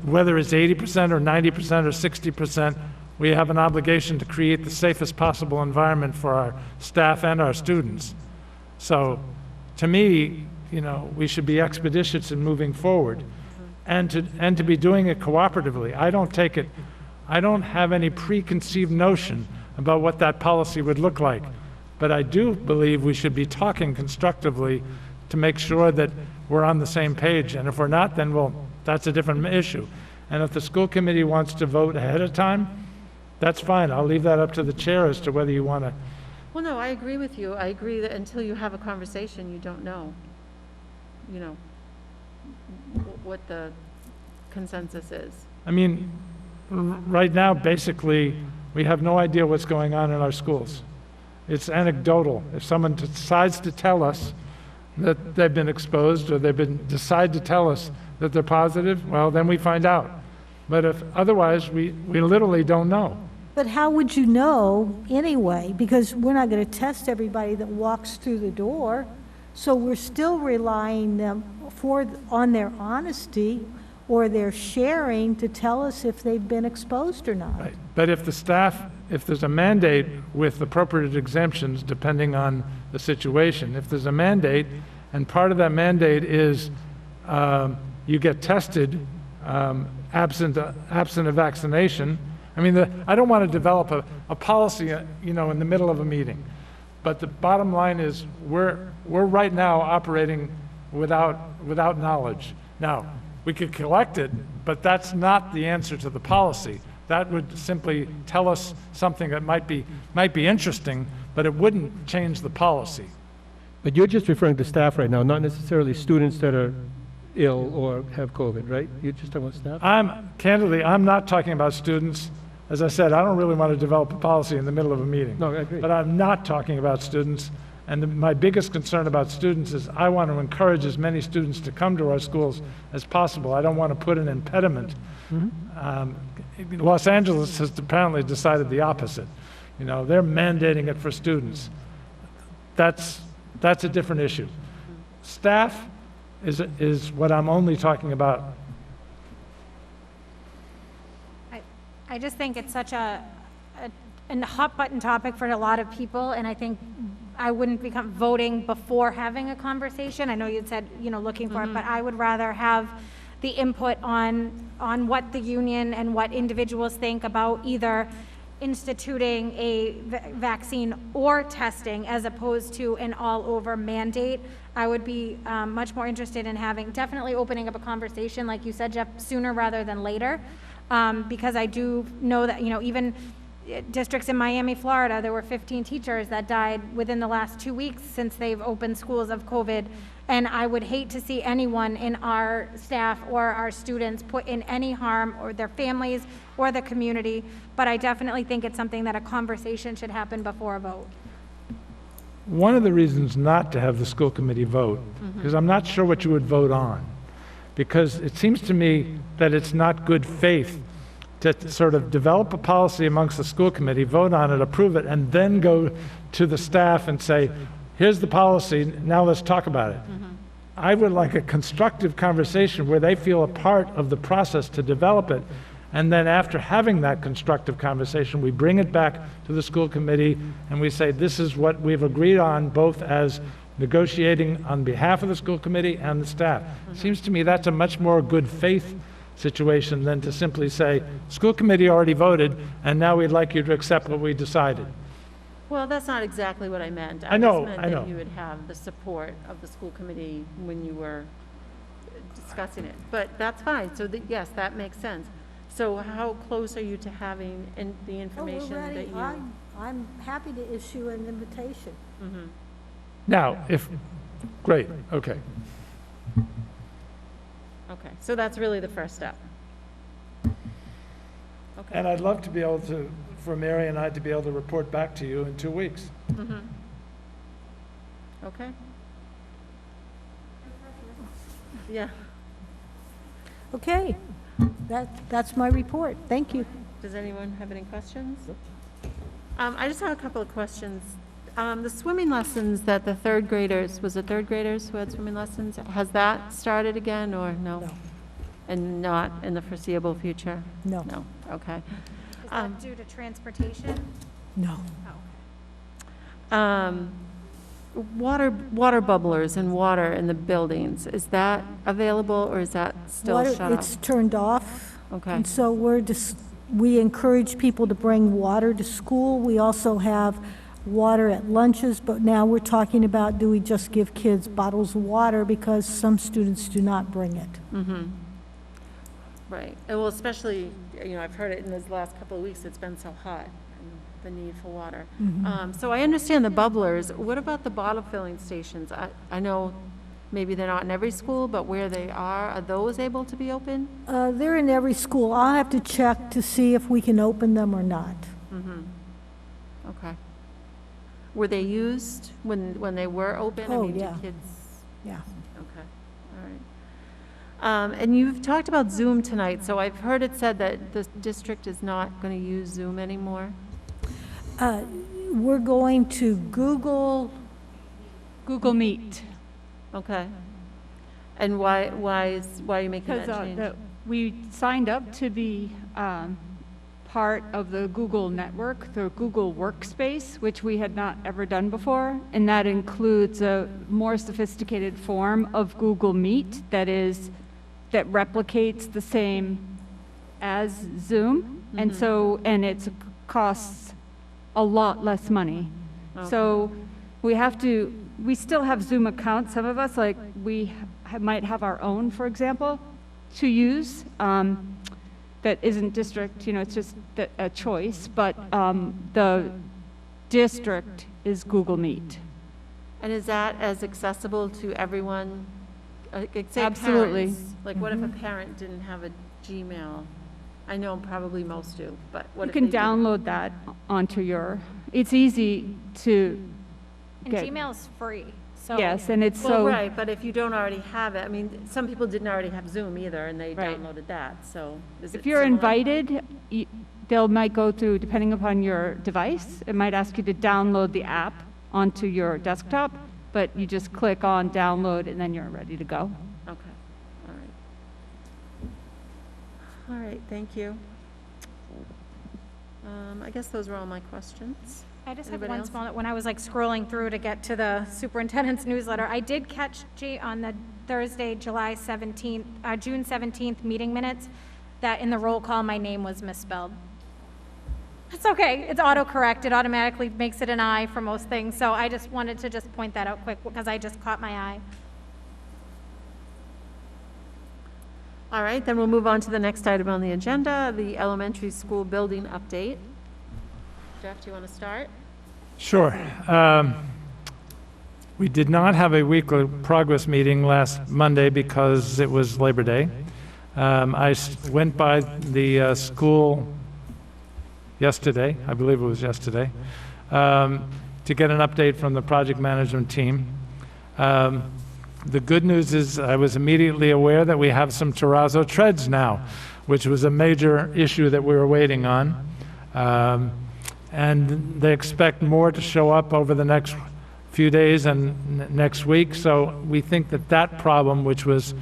whether it's 80% or 90% or 60%. we have an obligation to create the safest possible environment for our staff and our students. So, to me, you know, we should be expeditious in moving forward, and to be doing it cooperatively. I don't have any preconceived notion about what that policy would look like, but I do believe we should be talking constructively to make sure that we're on the same page, and if we're not, then that's a different issue. And if the school committee wants to vote ahead of time, that's fine. I'll leave that up to the chair as to whether you want to. Well, no, I agree with you. I agree that until you have a conversation, you don't know, you know, what the consensus is. I mean, right now, basically, we have no idea what's going on in our schools. It's anecdotal. If someone decides to tell us that they've been exposed, or decide to tell us that they're positive, well, then we find out. But if otherwise, we literally don't know. But how would you know anyway? Because we're not going to test everybody that walks through the door. So we're still relying on their honesty or their sharing to tell us if they've been exposed or not. Right. But if there's a mandate with appropriate exemptions, depending on the situation, if there's a mandate, and part of that mandate is you get tested absent a vaccination. I mean, I don't want to develop a policy, you know, in the middle of a meeting. But the bottom line is we're right now operating without knowledge. Now, we could collect it, but that's not the answer to the policy. That would simply tell us something that might be interesting, but it wouldn't change the policy. But you're just referring to staff right now, not necessarily students that are ill or have COVID, right? You're just talking about staff? Candidly, I'm not talking about students. As I said, I don't really want to develop a policy in the middle of a meeting. No, I agree. But I'm not talking about students. And my biggest concern about students is I want to encourage as many students to come to our schools as possible. I don't want to put an impediment. Mm-hmm. Los Angeles has apparently decided the opposite. You know, they're mandating it for students. That's a different issue. Staff is what I'm only talking about. I just think it's such a hot button topic for a lot of people, and I think I wouldn't become voting before having a conversation. I know you'd said, you know, looking for it, but I would rather have the input on what the union and what individuals think about either instituting a vaccine or testing as opposed to an all-over mandate. I would be much more interested in definitely opening up a conversation, like you said, Jeff, sooner rather than later, because I do know that, you know, even districts in Miami, Florida, there were 15 teachers that died within the last 2 weeks since they've opened schools of COVID. And I would hate to see anyone in our staff or our students put in any harm, or their families or the community. But I definitely think it's something that a conversation should happen before a vote. One of the reasons not to have the school committee vote, because I'm not sure what you would vote on, because it seems to me that it's not good faith to sort of develop a policy amongst the school committee, vote on it, approve it, and then go to the staff and say, here's the policy, now let's talk about it. I would like a constructive conversation where they feel a part of the process to develop it, and then after having that constructive conversation, we bring it back to the school committee and we say, this is what we've agreed on, both as negotiating on behalf of the school committee and the staff. Seems to me that's a much more good faith situation than to simply say, school committee already voted, and now we'd like you to accept what we decided. Well, that's not exactly what I meant. I know, just I meant know. that you would have the support of the school committee when you were discussing it. But that's fine. So yes, that makes sense. So how close are you to having the information we're ready. that you? I'm happy to issue an invitation. Now, great, okay. Okay, so that's really the first step. Okay. And I'd love to be able to, for Mary and I to be able to report back to you in 2 weeks. Okay. Yeah. Okay, that's my report. Thank you. Does anyone have any questions? I just have a couple of questions. The swimming lessons that the third graders, was it third graders who had swimming lessons? Has that started again or no? No. And not in the foreseeable future? No. No, okay. Is that due to transportation? No. Water bubblers and water in the buildings, is that available or is that still Water, shut it's off? turned off. Okay. And so we encourage people to bring water to school. We also have water at lunches, but now we're talking about, do we just give kids bottles of water because some students do not bring it? Mm-hmm. Right. And well, especially, I've heard it in these last couple of weeks, it's been so hot, and the need for water. So I understand the bubblers. What about the bottle filling stations? I know maybe they're not in every school, but where they are those able to be open? They're in every school. I'll have to check to see if we can open them or not. Mm-hmm. Okay. Were they used when they were open? Oh, I mean, yeah. do kids? Yeah. Okay, all right. And you've talked about Zoom tonight, so I've heard it said that the district is not going to use Zoom anymore. We're going to Google Meet. Okay. And why are you making that change? Because we signed up to be part of the Google network, the Google Workspace, which we had not ever done before, and that includes a more sophisticated form of Google Meet that replicates the same as Zoom, and it costs a lot less money. Okay. So we still have Zoom accounts. Some of us, like we might have our own, for example, to use. That isn't district, it's just a choice, but the district is Google Meet. And is that as accessible to everyone? Say Absolutely. Parents. Like, what if a parent didn't have a Gmail? I know probably most do, but what You if can they didn't? download that onto it's easy to And get. Gmail's free, so. Yes, and it's Well, so. right, but if you don't already have it, I mean, some people didn't already have Zoom either, and they Right. downloaded that, so is it If you're similar? invited, they'll might go through, depending upon your device, it might ask you to download the app onto your desktop, but you just click on download and then you're ready to go. Okay, all right. All right, thank you. I guess those were all my questions. I just have Anybody one else? small, when I was like scrolling through to get to the superintendent's newsletter, I did catch on the Thursday, June 17th meeting minutes, that in the roll call, my name was misspelled. It's okay, it's autocorrect, it automatically makes it an I for most things, so I just wanted to just point that out quick, because I just caught my eye. All right, then we'll move on to the next item on the agenda, the elementary school building update. Jeff, do you want to start? Sure. We did not have a weekly progress meeting last Monday because it was Labor Day. I went by the school yesterday, I believe it was yesterday, to get an update from the project management team. The good news is I was immediately aware that we have some terrazzo treads now, which was a major issue that we were waiting on. And they expect more to show up over the next few days and next week. So we think that that problem, which was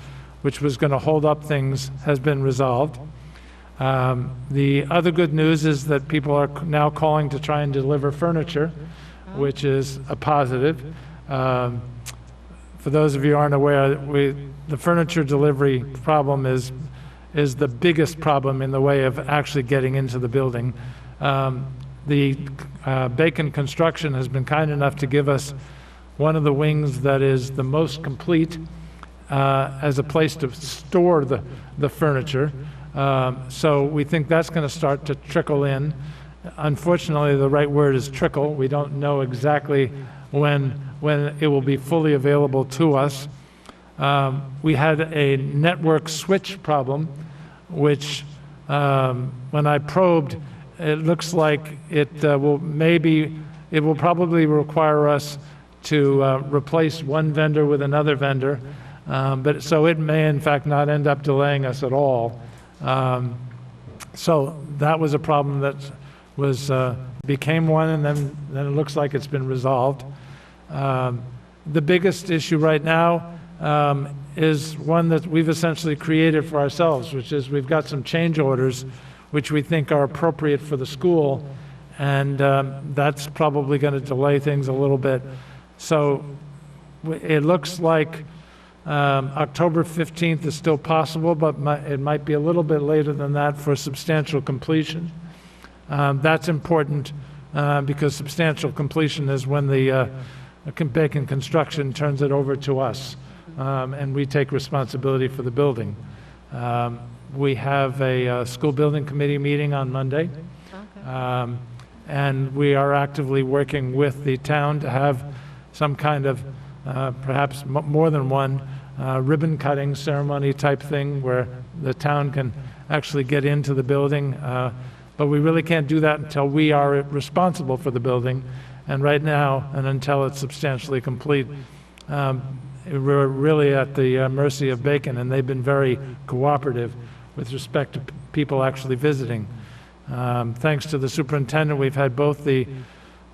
going to hold up things, has been resolved. The other good news is that people are now calling to try and deliver furniture, which is a positive. For those of you who aren't aware, the furniture delivery problem is the biggest problem in the way of actually getting into the building. The Bacon Construction has been kind enough to give us one of the wings that is the most complete as a place to store the furniture. So we think that's going to start to trickle in. Unfortunately, the right word is trickle. We don't know exactly when it will be fully available to us. We had a network switch problem, which when I probed, it looks like it will probably require us to replace one vendor with another vendor, but so it may in fact not end up delaying us at all. So that was a problem that became one, and then it looks like it's been resolved. The biggest issue right now is one that we've essentially created for ourselves, which is we've got some change orders which we think are appropriate for the school, and that's probably going to delay things a little bit. So it looks like October 15th is still possible, but it might be a little bit later than that for substantial completion. That's important because substantial completion is when the Bacon Construction turns it over to us, and we take responsibility for the building. We have a school building committee meeting on Monday, and we are actively working with the town to have some kind of, perhaps more than one, ribbon cutting ceremony type thing where the town can actually get into the building. But we really can't do that until we are responsible for the building. And right now, and until it's substantially complete, we're really at the mercy of Bacon, and they've been very cooperative with respect to people actually visiting. Thanks to the superintendent, we've had both the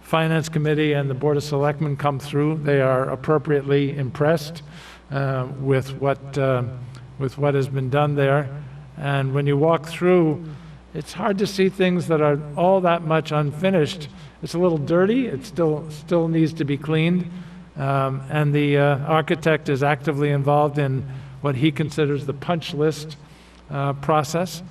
Finance Committee and the Board of Selectmen come through. They are appropriately impressed with what has been done there. And when you walk through, it's hard to see things that are all that much unfinished. It's a little dirty. It still needs to be cleaned. And the architect is actively involved in what he considers the punch list process.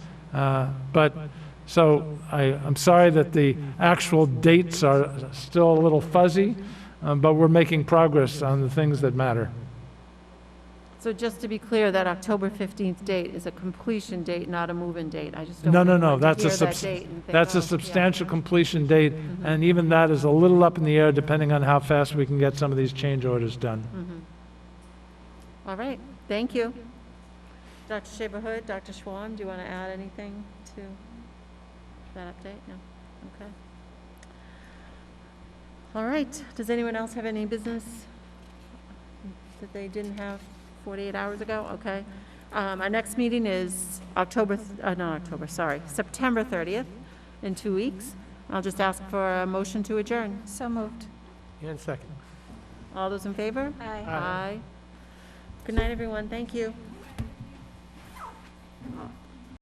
So I'm sorry that the actual dates are still a little fuzzy, but we're making progress on the things that matter. So just to be clear, that October 15th date is a completion date, not a move-in date. I just don't No, want no, anyone no, to that's hear a that date and think, that's oh, a substantial completion date, and even that is a little up in the air depending on how fast we can get some of these change orders done. All right, thank you. Dr. Shaver-Hood, Dr. Schwam, do you want to add anything to that update? No? Okay. All right, does anyone else have any business that they didn't have 48 hours ago? Okay. Our next meeting is September 30th, in 2 weeks. I'll just ask for a motion to adjourn. So moved. And second. All those in favor? Aye. Aye. Good night, everyone. Thank you.